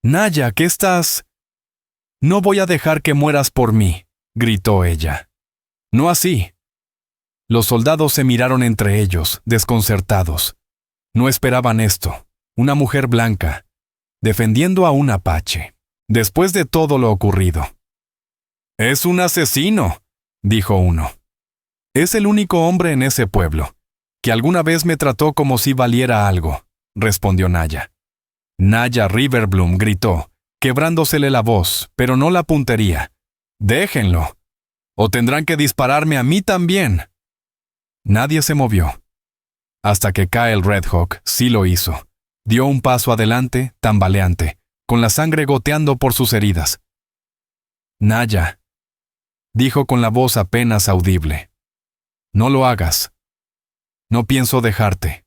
«Naya, ¿qué estás...?» «No voy a dejar que mueras por mí», gritó ella. «No así». Los soldados se miraron entre ellos, desconcertados. No esperaban esto. Una mujer blanca, defendiendo a un apache, después de todo lo ocurrido. «Es un asesino», dijo uno. «Es el único hombre en ese pueblo que alguna vez me trató como si valiera algo», respondió Naya. Naya Riverbloom gritó, quebrándosele la voz, pero no la puntería. «Déjenlo, o tendrán que dispararme a mí también». Nadie se movió, hasta que Kyle Red Hawk sí lo hizo. Dio un paso adelante, tambaleante, con la sangre goteando por sus heridas. «Naya», dijo con la voz apenas audible. «No lo hagas». «No pienso dejarte»,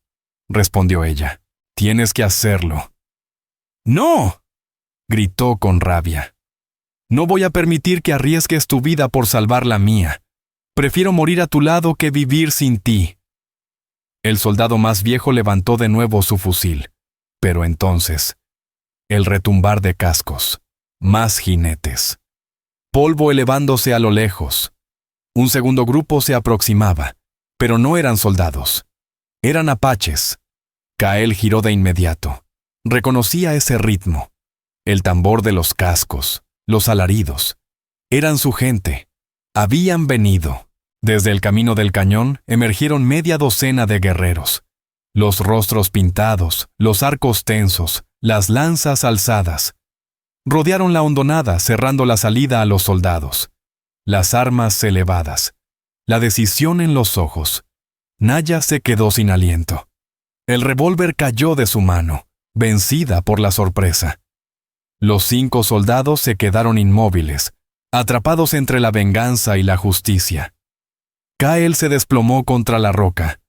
respondió ella. «Tienes que hacerlo». «¡No!», gritó con rabia. «No voy a permitir que arriesgues tu vida por salvar la mía. Prefiero morir a tu lado que vivir sin ti». El soldado más viejo levantó de nuevo su fusil, pero entonces, el retumbar de cascos, más jinetes. Polvo elevándose a lo lejos. Un segundo grupo se aproximaba, pero no eran soldados. Eran apaches. Kael giró de inmediato. Reconocía ese ritmo. El tambor de los cascos, los alaridos. Eran su gente. Habían venido. Desde el camino del cañón emergieron media docena de guerreros. Los rostros pintados, los arcos tensos, las lanzas alzadas. Rodearon la hondonada, cerrando la salida a los soldados. Las armas elevadas. La decisión en los ojos. Naya se quedó sin aliento. El revólver cayó de su mano, vencida por la sorpresa. Los 5 soldados se quedaron inmóviles, atrapados entre la venganza y la justicia. Kael se desplomó contra la roca,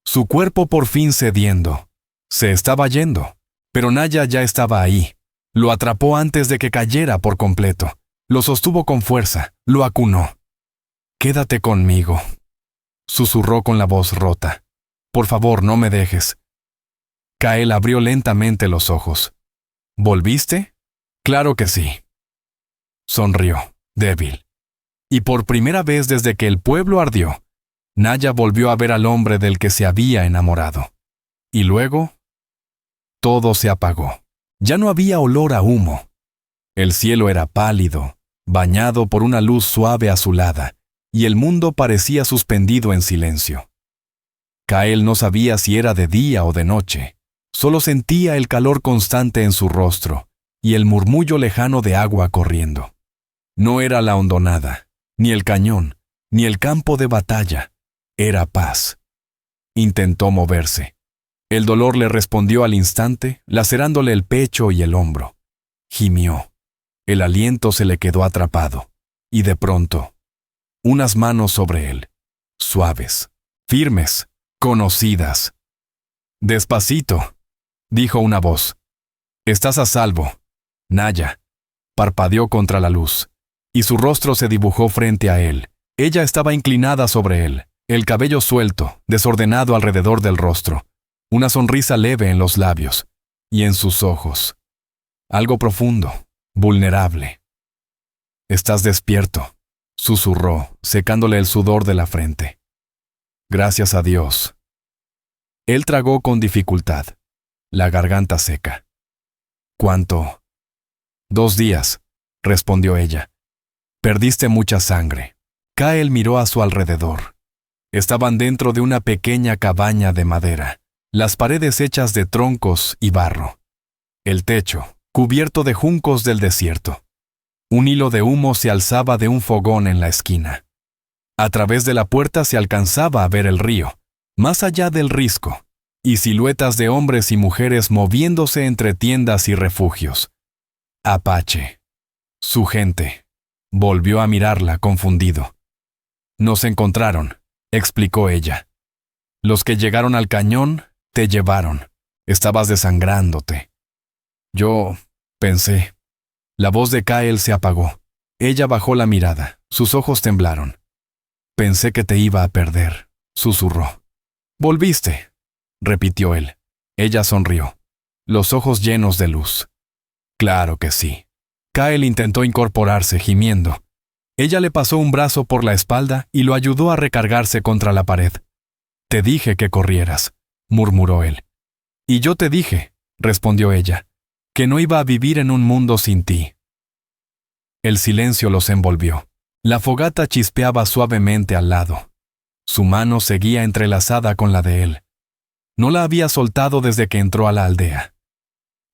su cuerpo por fin cediendo. Se estaba yendo, pero Naya ya estaba ahí. Lo atrapó antes de que cayera por completo. Lo sostuvo con fuerza, lo acunó. «Quédate conmigo», susurró con la voz rota. «Por favor, no me dejes». Kael abrió lentamente los ojos. «¿Volviste?» «Claro que sí». Sonrió, débil. Y por primera vez desde que el pueblo ardió, Naya volvió a ver al hombre del que se había enamorado. Y luego, todo se apagó. Ya no había olor a humo. El cielo era pálido, bañado por una luz suave azulada, y el mundo parecía suspendido en silencio. Kael no sabía si era de día o de noche. Solo sentía el calor constante en su rostro y el murmullo lejano de agua corriendo. No era la hondonada, ni el cañón, ni el campo de batalla. Era paz. Intentó moverse. El dolor le respondió al instante, lacerándole el pecho y el hombro. Gimió. El aliento se le quedó atrapado. Y de pronto, unas manos sobre él, suaves, firmes, conocidas. «Despacito», dijo una voz. «Estás a salvo». Naya parpadeó contra la luz, y su rostro se dibujó frente a él. Ella estaba inclinada sobre él, el cabello suelto, desordenado alrededor del rostro, una sonrisa leve en los labios, y en sus ojos. Algo profundo, vulnerable. «Estás despierto», susurró, secándole el sudor de la frente. «Gracias a Dios». Él tragó con dificultad, la garganta seca. «¿Cuánto?» «2 días», respondió ella. «Perdiste mucha sangre». Kael miró a su alrededor. Estaban dentro de una pequeña cabaña de madera, las paredes hechas de troncos y barro. El techo, cubierto de juncos del desierto. Un hilo de humo se alzaba de un fogón en la esquina. A través de la puerta se alcanzaba a ver el río, más allá del risco, y siluetas de hombres y mujeres moviéndose entre tiendas y refugios. Apache. Su gente. Volvió a mirarla, confundido. «Nos encontraron», explicó ella. «Los que llegaron al cañón te llevaron. Estabas desangrándote». «Yo pensé». La voz de Kael se apagó. Ella bajó la mirada. Sus ojos temblaron. «Pensé que te iba a perder», susurró. «Volviste», repitió él. Ella sonrió, los ojos llenos de luz. «Claro que sí». Kael intentó incorporarse, gimiendo. Ella le pasó un brazo por la espalda y lo ayudó a recargarse contra la pared. «Te dije que corrieras», murmuró él. «Y yo te dije», respondió ella, «que no iba a vivir en un mundo sin ti». El silencio los envolvió. La fogata chispeaba suavemente al lado. Su mano seguía entrelazada con la de él. No la había soltado desde que entró a la aldea.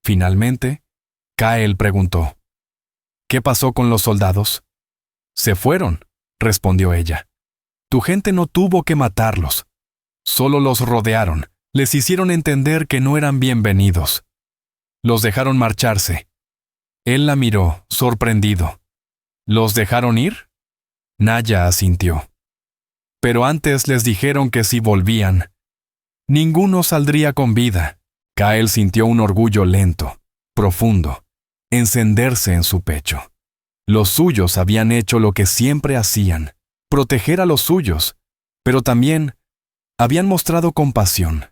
Finalmente, Kael preguntó, «¿Qué pasó con los soldados?» «Se fueron», respondió ella. «Tu gente no tuvo que matarlos. Solo los rodearon, les hicieron entender que no eran bienvenidos». Los dejaron marcharse. Él la miró, sorprendido. ¿Los dejaron ir? Naya asintió. Pero antes les dijeron que si volvían, ninguno saldría con vida. Kael sintió un orgullo lento, profundo, encenderse en su pecho. Los suyos habían hecho lo que siempre hacían, proteger a los suyos, pero también habían mostrado compasión.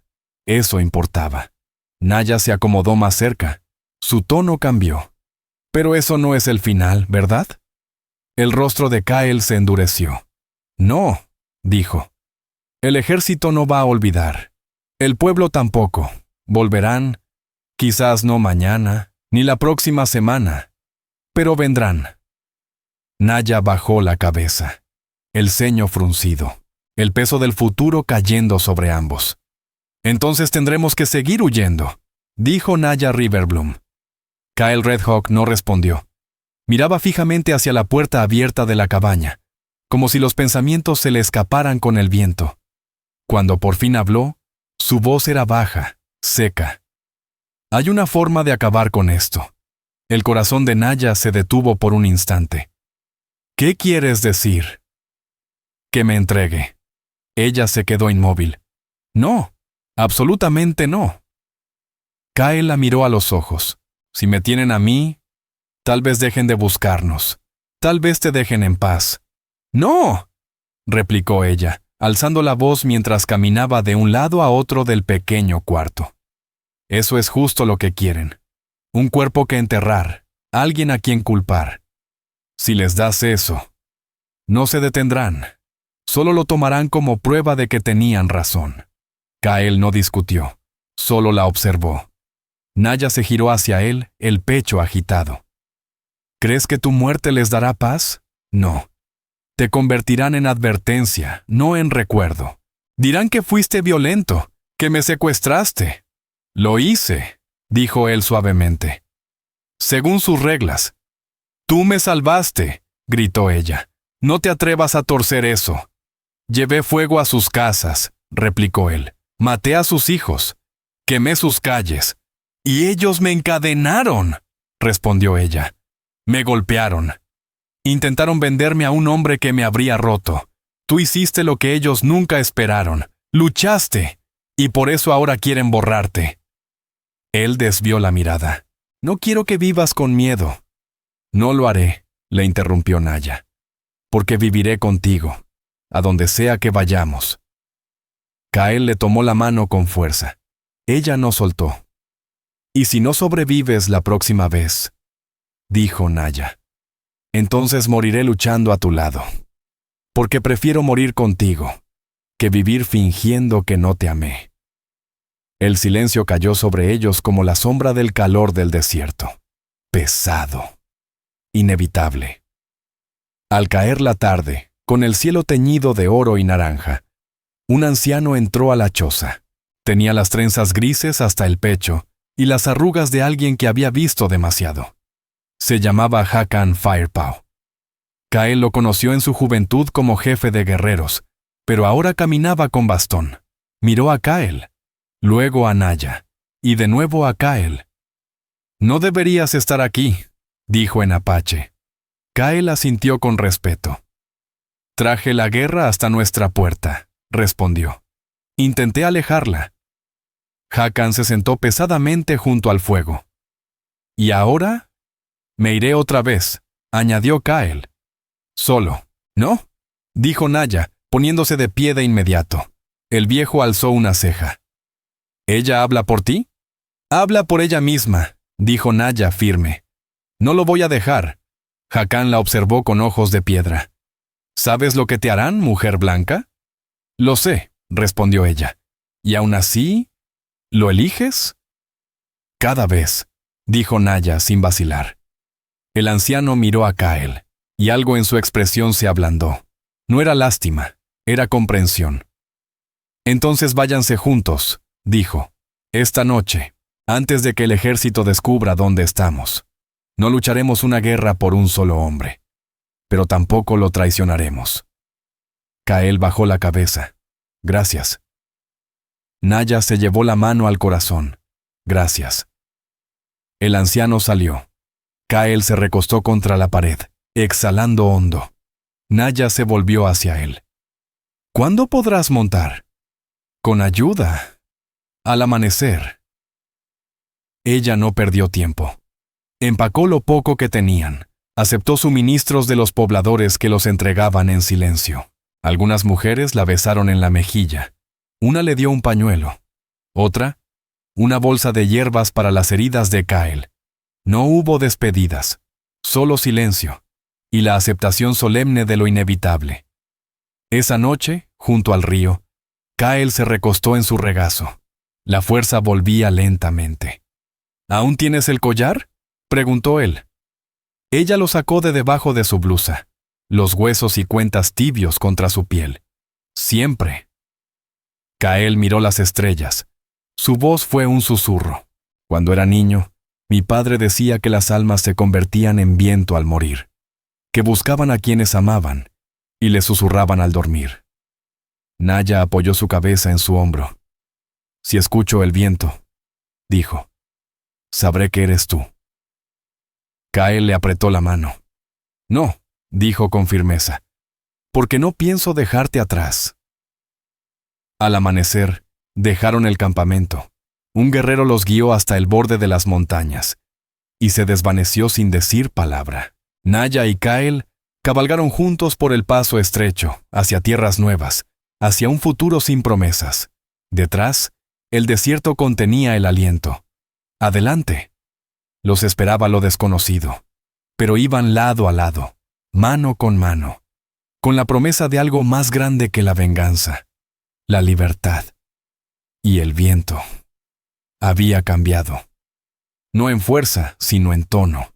Eso importaba. Naya se acomodó más cerca. Su tono cambió. Pero eso no es el final, ¿verdad? El rostro de Kael se endureció. No, dijo. El ejército no va a olvidar. El pueblo tampoco. Volverán, quizás no mañana, ni la próxima semana, pero vendrán. Naya bajó la cabeza, el ceño fruncido, el peso del futuro cayendo sobre ambos. Entonces tendremos que seguir huyendo, dijo Naya Riverbloom. Kael Redhawk no respondió. Miraba fijamente hacia la puerta abierta de la cabaña, como si los pensamientos se le escaparan con el viento. Cuando por fin habló, su voz era baja, seca. Hay una forma de acabar con esto. El corazón de Naya se detuvo por un instante. ¿Qué quieres decir? Que me entregue. Ella se quedó inmóvil. No, absolutamente no. Kael la miró a los ojos. Si me tienen a mí, tal vez dejen de buscarnos. Tal vez te dejen en paz. ¡No!, replicó ella, alzando la voz mientras caminaba de un lado a otro del pequeño cuarto. Eso es justo lo que quieren. Un cuerpo que enterrar, alguien a quien culpar. Si les das eso, no se detendrán. Solo lo tomarán como prueba de que tenían razón. Kael no discutió, solo la observó. Naya se giró hacia él, el pecho agitado. ¿Crees que tu muerte les dará paz? No. Te convertirán en advertencia, no en recuerdo. Dirán que fuiste violento, que me secuestraste. Lo hice, dijo él suavemente. Según sus reglas. Tú me salvaste, gritó ella. No te atrevas a torcer eso. Llevé fuego a sus casas, replicó él. Maté a sus hijos. Quemé sus calles. Y ellos me encadenaron, respondió ella. Me golpearon. Intentaron venderme a un hombre que me habría roto. Tú hiciste lo que ellos nunca esperaron. Luchaste. Y por eso ahora quieren borrarte. Él desvió la mirada. No quiero que vivas con miedo. No lo haré, le interrumpió Naya. Porque viviré contigo, a donde sea que vayamos. Kael le tomó la mano con fuerza. Ella no soltó. Y si no sobrevives la próxima vez, dijo Naya, entonces moriré luchando a tu lado. Porque prefiero morir contigo, que vivir fingiendo que no te amé. El silencio cayó sobre ellos como la sombra del calor del desierto. Pesado. Inevitable. Al caer la tarde, con el cielo teñido de oro y naranja, un anciano entró a la choza. Tenía las trenzas grises hasta el pecho y las arrugas de alguien que había visto demasiado. Se llamaba Hakan Firepaw. Kael lo conoció en su juventud como jefe de guerreros, pero ahora caminaba con bastón. Miró a Kael, luego a Naya, y de nuevo a Kael. No deberías estar aquí, dijo en apache. Kael asintió con respeto. Traje la guerra hasta nuestra puerta, respondió. Intenté alejarla. Hakan se sentó pesadamente junto al fuego. ¿Y ahora? Me iré otra vez, añadió Kael. Solo, ¿no? Dijo Naya, poniéndose de pie de inmediato. El viejo alzó una ceja. ¿Ella habla por ti? Habla por ella misma, dijo Naya firme. No lo voy a dejar. Hakan la observó con ojos de piedra. ¿Sabes lo que te harán, mujer blanca? Lo sé, respondió ella. ¿Y aún así, lo eliges? Cada vez, dijo Naya sin vacilar. El anciano miró a Kael, y algo en su expresión se ablandó. No era lástima, era comprensión. Entonces váyanse juntos, dijo. Esta noche, antes de que el ejército descubra dónde estamos. No lucharemos una guerra por un solo hombre, pero tampoco lo traicionaremos. Kael bajó la cabeza. Gracias. Naya se llevó la mano al corazón. Gracias. El anciano salió. Kael se recostó contra la pared, exhalando hondo. Naya se volvió hacia él. ¿Cuándo podrás montar? Con ayuda. Al amanecer. Ella no perdió tiempo. Empacó lo poco que tenían. Aceptó suministros de los pobladores que los entregaban en silencio. Algunas mujeres la besaron en la mejilla. Una le dio un pañuelo. Otra, una bolsa de hierbas para las heridas de Kael. No hubo despedidas, solo silencio, y la aceptación solemne de lo inevitable. Esa noche, junto al río, Kael se recostó en su regazo. La fuerza volvía lentamente. ¿Aún tienes el collar?, preguntó él. Ella lo sacó de debajo de su blusa, los huesos y cuentas tibios contra su piel. Siempre. Kael miró las estrellas. Su voz fue un susurro. Cuando era niño, mi padre decía que las almas se convertían en viento al morir, que buscaban a quienes amaban y les susurraban al dormir. Naya apoyó su cabeza en su hombro. Si escucho el viento, dijo, sabré que eres tú. Kael le apretó la mano. No, dijo con firmeza, porque no pienso dejarte atrás. Al amanecer, dejaron el campamento. Un guerrero los guió hasta el borde de las montañas, y se desvaneció sin decir palabra. Naya y Kael cabalgaron juntos por el paso estrecho, hacia tierras nuevas, hacia un futuro sin promesas. Detrás, el desierto contenía el aliento. Adelante. Los esperaba lo desconocido, pero iban lado a lado, mano con la promesa de algo más grande que la venganza, la libertad. Y el viento había cambiado. No en fuerza, sino en tono.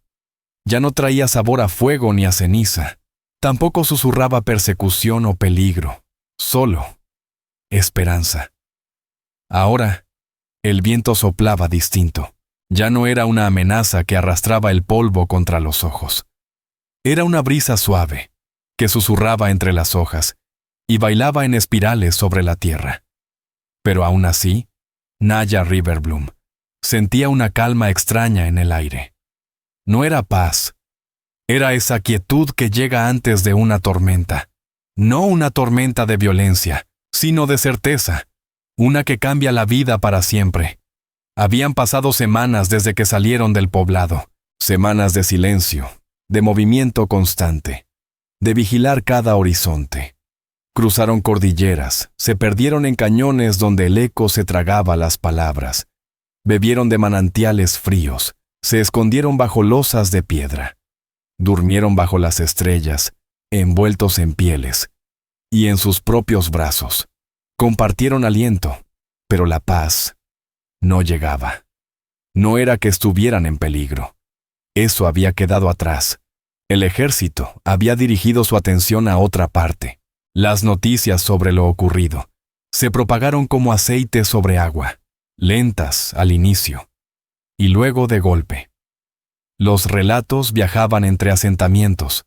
Ya no traía sabor a fuego ni a ceniza. Tampoco susurraba persecución o peligro. Solo esperanza. Ahora, el viento soplaba distinto. Ya no era una amenaza que arrastraba el polvo contra los ojos. Era una brisa suave, que susurraba entre las hojas y bailaba en espirales sobre la tierra. Pero aún así, Naya Riverbloom sentía una calma extraña en el aire. No era paz. Era esa quietud que llega antes de una tormenta. No una tormenta de violencia, sino de certeza. Una que cambia la vida para siempre. Habían pasado semanas desde que salieron del poblado. Semanas de silencio, de movimiento constante, de vigilar cada horizonte. Cruzaron cordilleras, se perdieron en cañones donde el eco se tragaba las palabras. Bebieron de manantiales fríos, se escondieron bajo losas de piedra. Durmieron bajo las estrellas, envueltos en pieles, y en sus propios brazos. Compartieron aliento, pero la paz no llegaba. No era que estuvieran en peligro. Eso había quedado atrás. El ejército había dirigido su atención a otra parte. Las noticias sobre lo ocurrido se propagaron como aceite sobre agua, lentas al inicio, y luego de golpe. Los relatos viajaban entre asentamientos.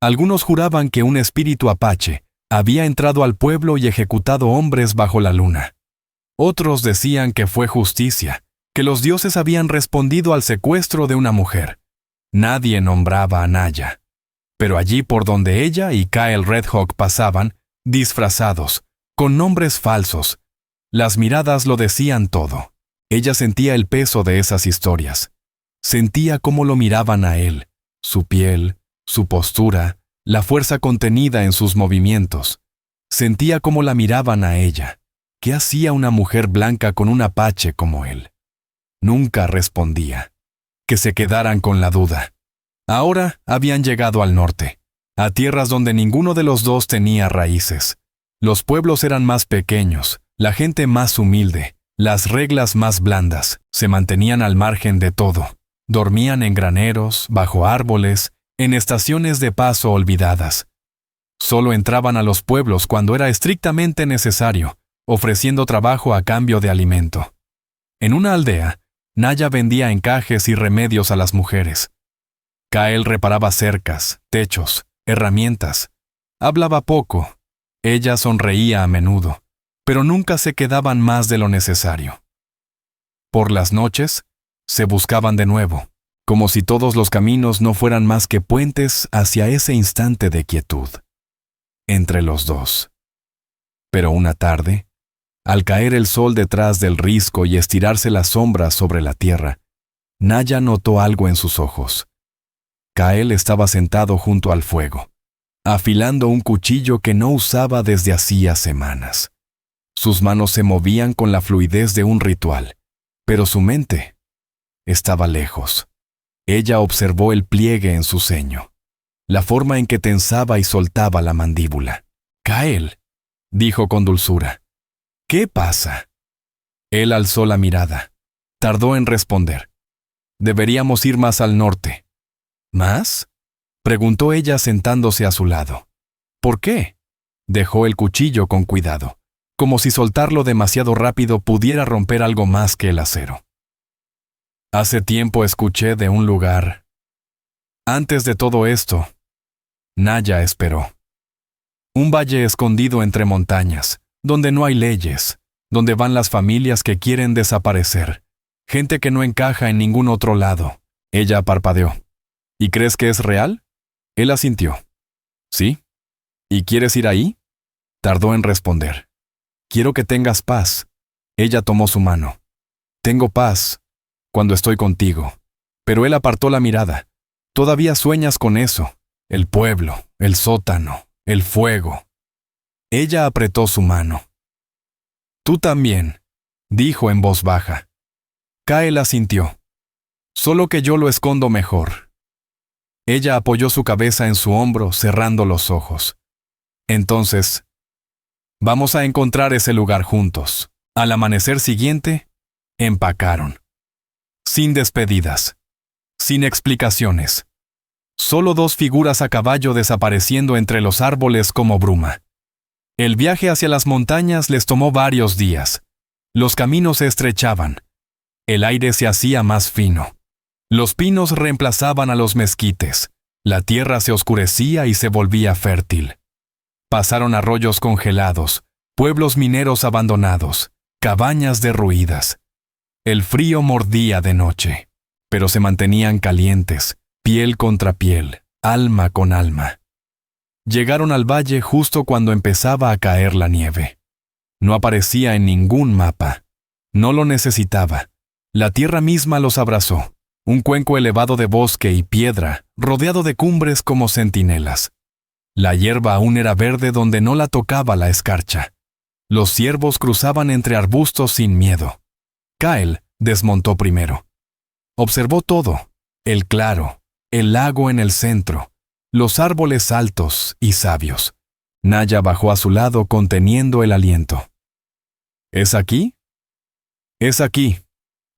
Algunos juraban que un espíritu apache había entrado al pueblo y ejecutado hombres bajo la luna. Otros decían que fue justicia, que los dioses habían respondido al secuestro de una mujer. Nadie nombraba a Naya. Pero allí por donde ella y Kael Redhawk pasaban, disfrazados, con nombres falsos, las miradas lo decían todo. Ella sentía el peso de esas historias. Sentía cómo lo miraban a él, su piel, su postura, la fuerza contenida en sus movimientos. Sentía cómo la miraban a ella. ¿Qué hacía una mujer blanca con un apache como él? Nunca respondía. Que se quedaran con la duda. Ahora habían llegado al norte, a tierras donde ninguno de los dos tenía raíces. Los pueblos eran más pequeños, la gente más humilde, las reglas más blandas, se mantenían al margen de todo. Dormían en graneros, bajo árboles, en estaciones de paso olvidadas. Solo entraban a los pueblos cuando era estrictamente necesario, ofreciendo trabajo a cambio de alimento. En una aldea, Naya vendía encajes y remedios a las mujeres. Kael reparaba cercas, techos, herramientas. Hablaba poco. Ella sonreía a menudo, pero nunca se quedaban más de lo necesario. Por las noches, Se buscaban de nuevo, como si todos los caminos no fueran más que puentes hacia ese instante de quietud entre los dos. Pero una tarde, al caer el sol detrás del risco y estirarse las sombras sobre la tierra, Naya notó algo en sus ojos. Kael estaba sentado junto al fuego, afilando un cuchillo que no usaba desde hacía semanas. Sus manos se movían con la fluidez de un ritual, pero su mente estaba lejos. Ella observó el pliegue en su ceño, la forma en que tensaba y soltaba la mandíbula. «Kael», dijo con dulzura, «¿qué pasa?» Él alzó la mirada. Tardó en responder. «Deberíamos ir más al norte». «¿Más?», preguntó ella sentándose a su lado. «¿Por qué?». Dejó el cuchillo con cuidado, como si soltarlo demasiado rápido pudiera romper algo más que el acero. «Hace tiempo escuché de un lugar. Antes de todo esto», Naya esperó. «Un valle escondido entre montañas, donde no hay leyes, donde van las familias que quieren desaparecer, gente que no encaja en ningún otro lado». Ella parpadeó. «¿Y crees que es real?». Él asintió. «¿Sí? ¿Y quieres ir ahí?». Tardó en responder. «Quiero que tengas paz». Ella tomó su mano. «Tengo paz cuando estoy contigo». Pero él apartó la mirada. «Todavía sueñas con eso. El pueblo, el sótano, el fuego». Ella apretó su mano. «Tú también», dijo en voz baja. Kael asintió. «Solo que yo lo escondo mejor». Ella apoyó su cabeza en su hombro, cerrando los ojos. «Entonces, vamos a encontrar ese lugar juntos». Al amanecer siguiente, empacaron. Sin despedidas, sin explicaciones. Solo dos figuras a caballo desapareciendo entre los árboles como bruma. El viaje hacia las montañas les tomó varios días. Los caminos se estrechaban. El aire se hacía más fino. Los pinos reemplazaban a los mezquites. La tierra se oscurecía y se volvía fértil. Pasaron arroyos congelados, pueblos mineros abandonados, cabañas derruidas. El frío mordía de noche, pero se mantenían calientes, piel contra piel, alma con alma. Llegaron al valle justo cuando empezaba a caer la nieve. No aparecía en ningún mapa. No lo necesitaba. La tierra misma los abrazó, un cuenco elevado de bosque y piedra, rodeado de cumbres como centinelas. La hierba aún era verde donde no la tocaba la escarcha. Los ciervos cruzaban entre arbustos sin miedo. Kael desmontó primero. Observó todo: el claro, el lago en el centro, los árboles altos y sabios. Naya bajó a su lado conteniendo el aliento. ¿Es aquí? «Es aquí»,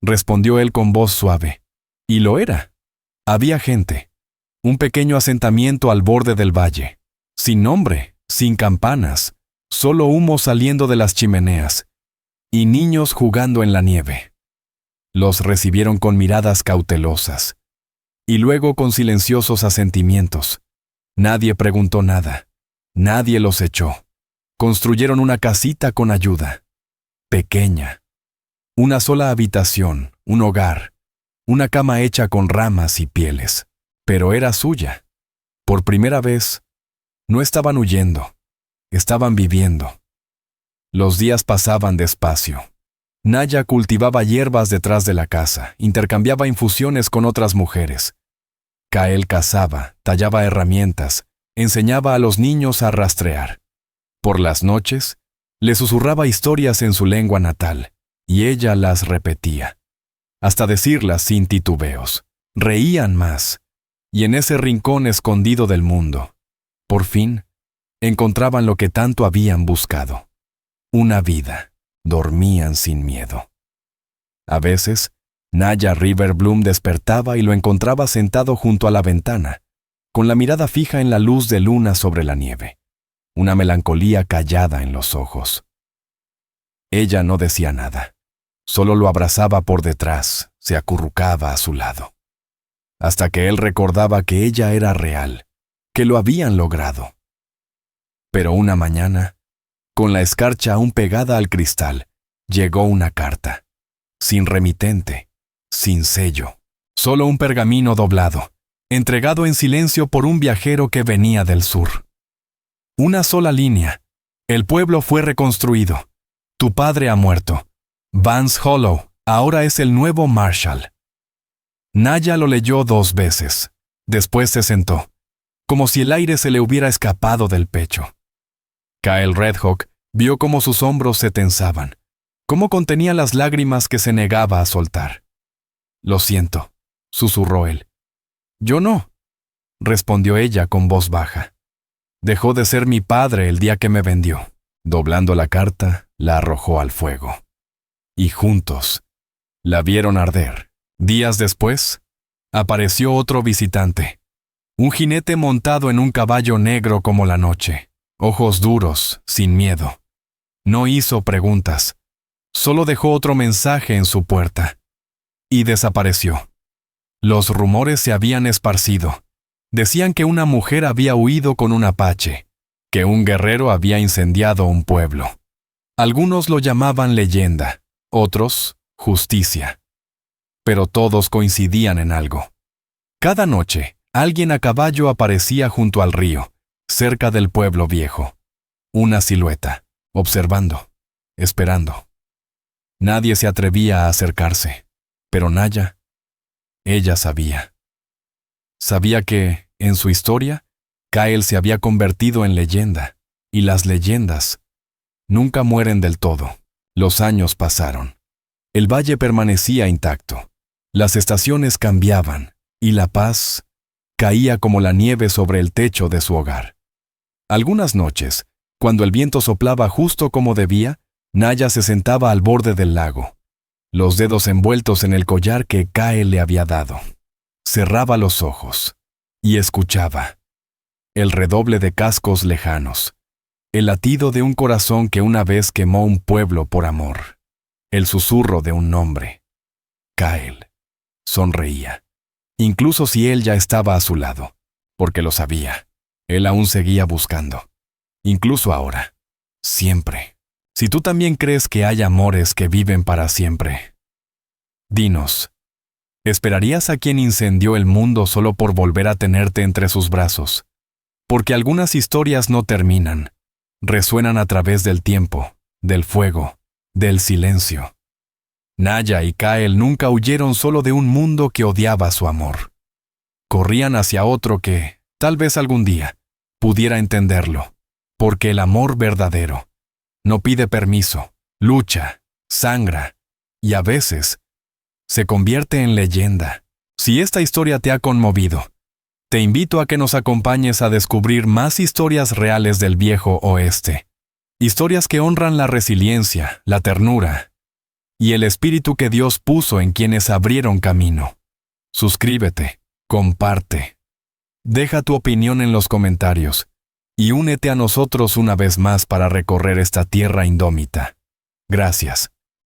respondió él con voz suave. Y lo era. Había gente. Un pequeño asentamiento al borde del valle. Sin nombre, sin campanas, solo humo saliendo de las chimeneas. Y niños jugando en la nieve. Los recibieron con miradas cautelosas. Y luego con silenciosos asentimientos. Nadie preguntó nada. Nadie los echó. Construyeron una casita con ayuda. Pequeña. Una sola habitación, un hogar. Una cama hecha con ramas y pieles. Pero era suya. Por primera vez, no estaban huyendo. Estaban viviendo. Los días pasaban despacio. Naya cultivaba hierbas detrás de la casa, intercambiaba infusiones con otras mujeres. Kael cazaba, tallaba herramientas, enseñaba a los niños a rastrear. Por las noches, le susurraba historias en su lengua natal, y ella las repetía, hasta decirlas sin titubeos. Reían más, y en ese rincón escondido del mundo, por fin, encontraban lo que tanto habían buscado. Una vida. Dormían sin miedo. A veces, Naya Riverbloom despertaba y lo encontraba sentado junto a la ventana, con la mirada fija en la luz de luna sobre la nieve, una melancolía callada en los ojos. Ella no decía nada, solo lo abrazaba por detrás, se acurrucaba a su lado, hasta que él recordaba que ella era real, que lo habían logrado. Pero una mañana, con la escarcha aún pegada al cristal, llegó una carta, sin remitente, sin sello. Solo un pergamino doblado, entregado en silencio por un viajero que venía del sur. Una sola línea. El pueblo fue reconstruido. Tu padre ha muerto. Vance Hollow ahora es el nuevo Marshall. Naya lo leyó 2 veces. Después se sentó, como si el aire se le hubiera escapado del pecho. Kyle Redhawk vio cómo sus hombros se tensaban, cómo contenía las lágrimas que se negaba a soltar. «Lo siento», susurró él. «Yo no», respondió ella con voz baja. «Dejó de ser mi padre el día que me vendió». Doblando la carta, la arrojó al fuego. Y juntos la vieron arder. Días después, apareció otro visitante. Un jinete montado en un caballo negro como la noche, ojos duros, sin miedo. No hizo preguntas, solo dejó otro mensaje en su puerta. Y desapareció. Los rumores se habían esparcido. Decían que una mujer había huido con un apache, que un guerrero había incendiado un pueblo. Algunos lo llamaban leyenda, otros, justicia. Pero todos coincidían en algo. Cada noche, alguien a caballo aparecía junto al río, cerca del pueblo viejo. Una silueta, observando, esperando. Nadie se atrevía a acercarse, pero Naya, ella sabía. Sabía que, en su historia, Kyle se había convertido en leyenda, y las leyendas nunca mueren del todo. Los años pasaron. El valle permanecía intacto. Las estaciones cambiaban, y la paz caía como la nieve sobre el techo de su hogar. Algunas noches, cuando el viento soplaba justo como debía, Naya se sentaba al borde del lago, los dedos envueltos en el collar que Kyle le había dado. Cerraba los ojos y escuchaba el redoble de cascos lejanos, el latido de un corazón que una vez quemó un pueblo por amor, el susurro de un nombre. Kyle sonreía, incluso si él ya estaba a su lado, porque lo sabía. Él aún seguía buscando, incluso ahora, siempre. Si tú también crees que hay amores que viven para siempre, dinos, ¿esperarías a quien incendió el mundo solo por volver a tenerte entre sus brazos? Porque algunas historias no terminan, resuenan a través del tiempo, del fuego, del silencio. Naya y Kyle nunca huyeron solo de un mundo que odiaba su amor. Corrían hacia otro que, tal vez algún día, pudiera entenderlo, porque el amor verdadero no pide permiso, lucha, sangra, y a veces se convierte en leyenda. Si esta historia te ha conmovido, te invito a que nos acompañes a descubrir más historias reales del viejo oeste. Historias que honran la resiliencia, la ternura y el espíritu que Dios puso en quienes abrieron camino. Suscríbete, comparte, deja tu opinión en los comentarios y únete a nosotros una vez más para recorrer esta tierra indómita. Gracias.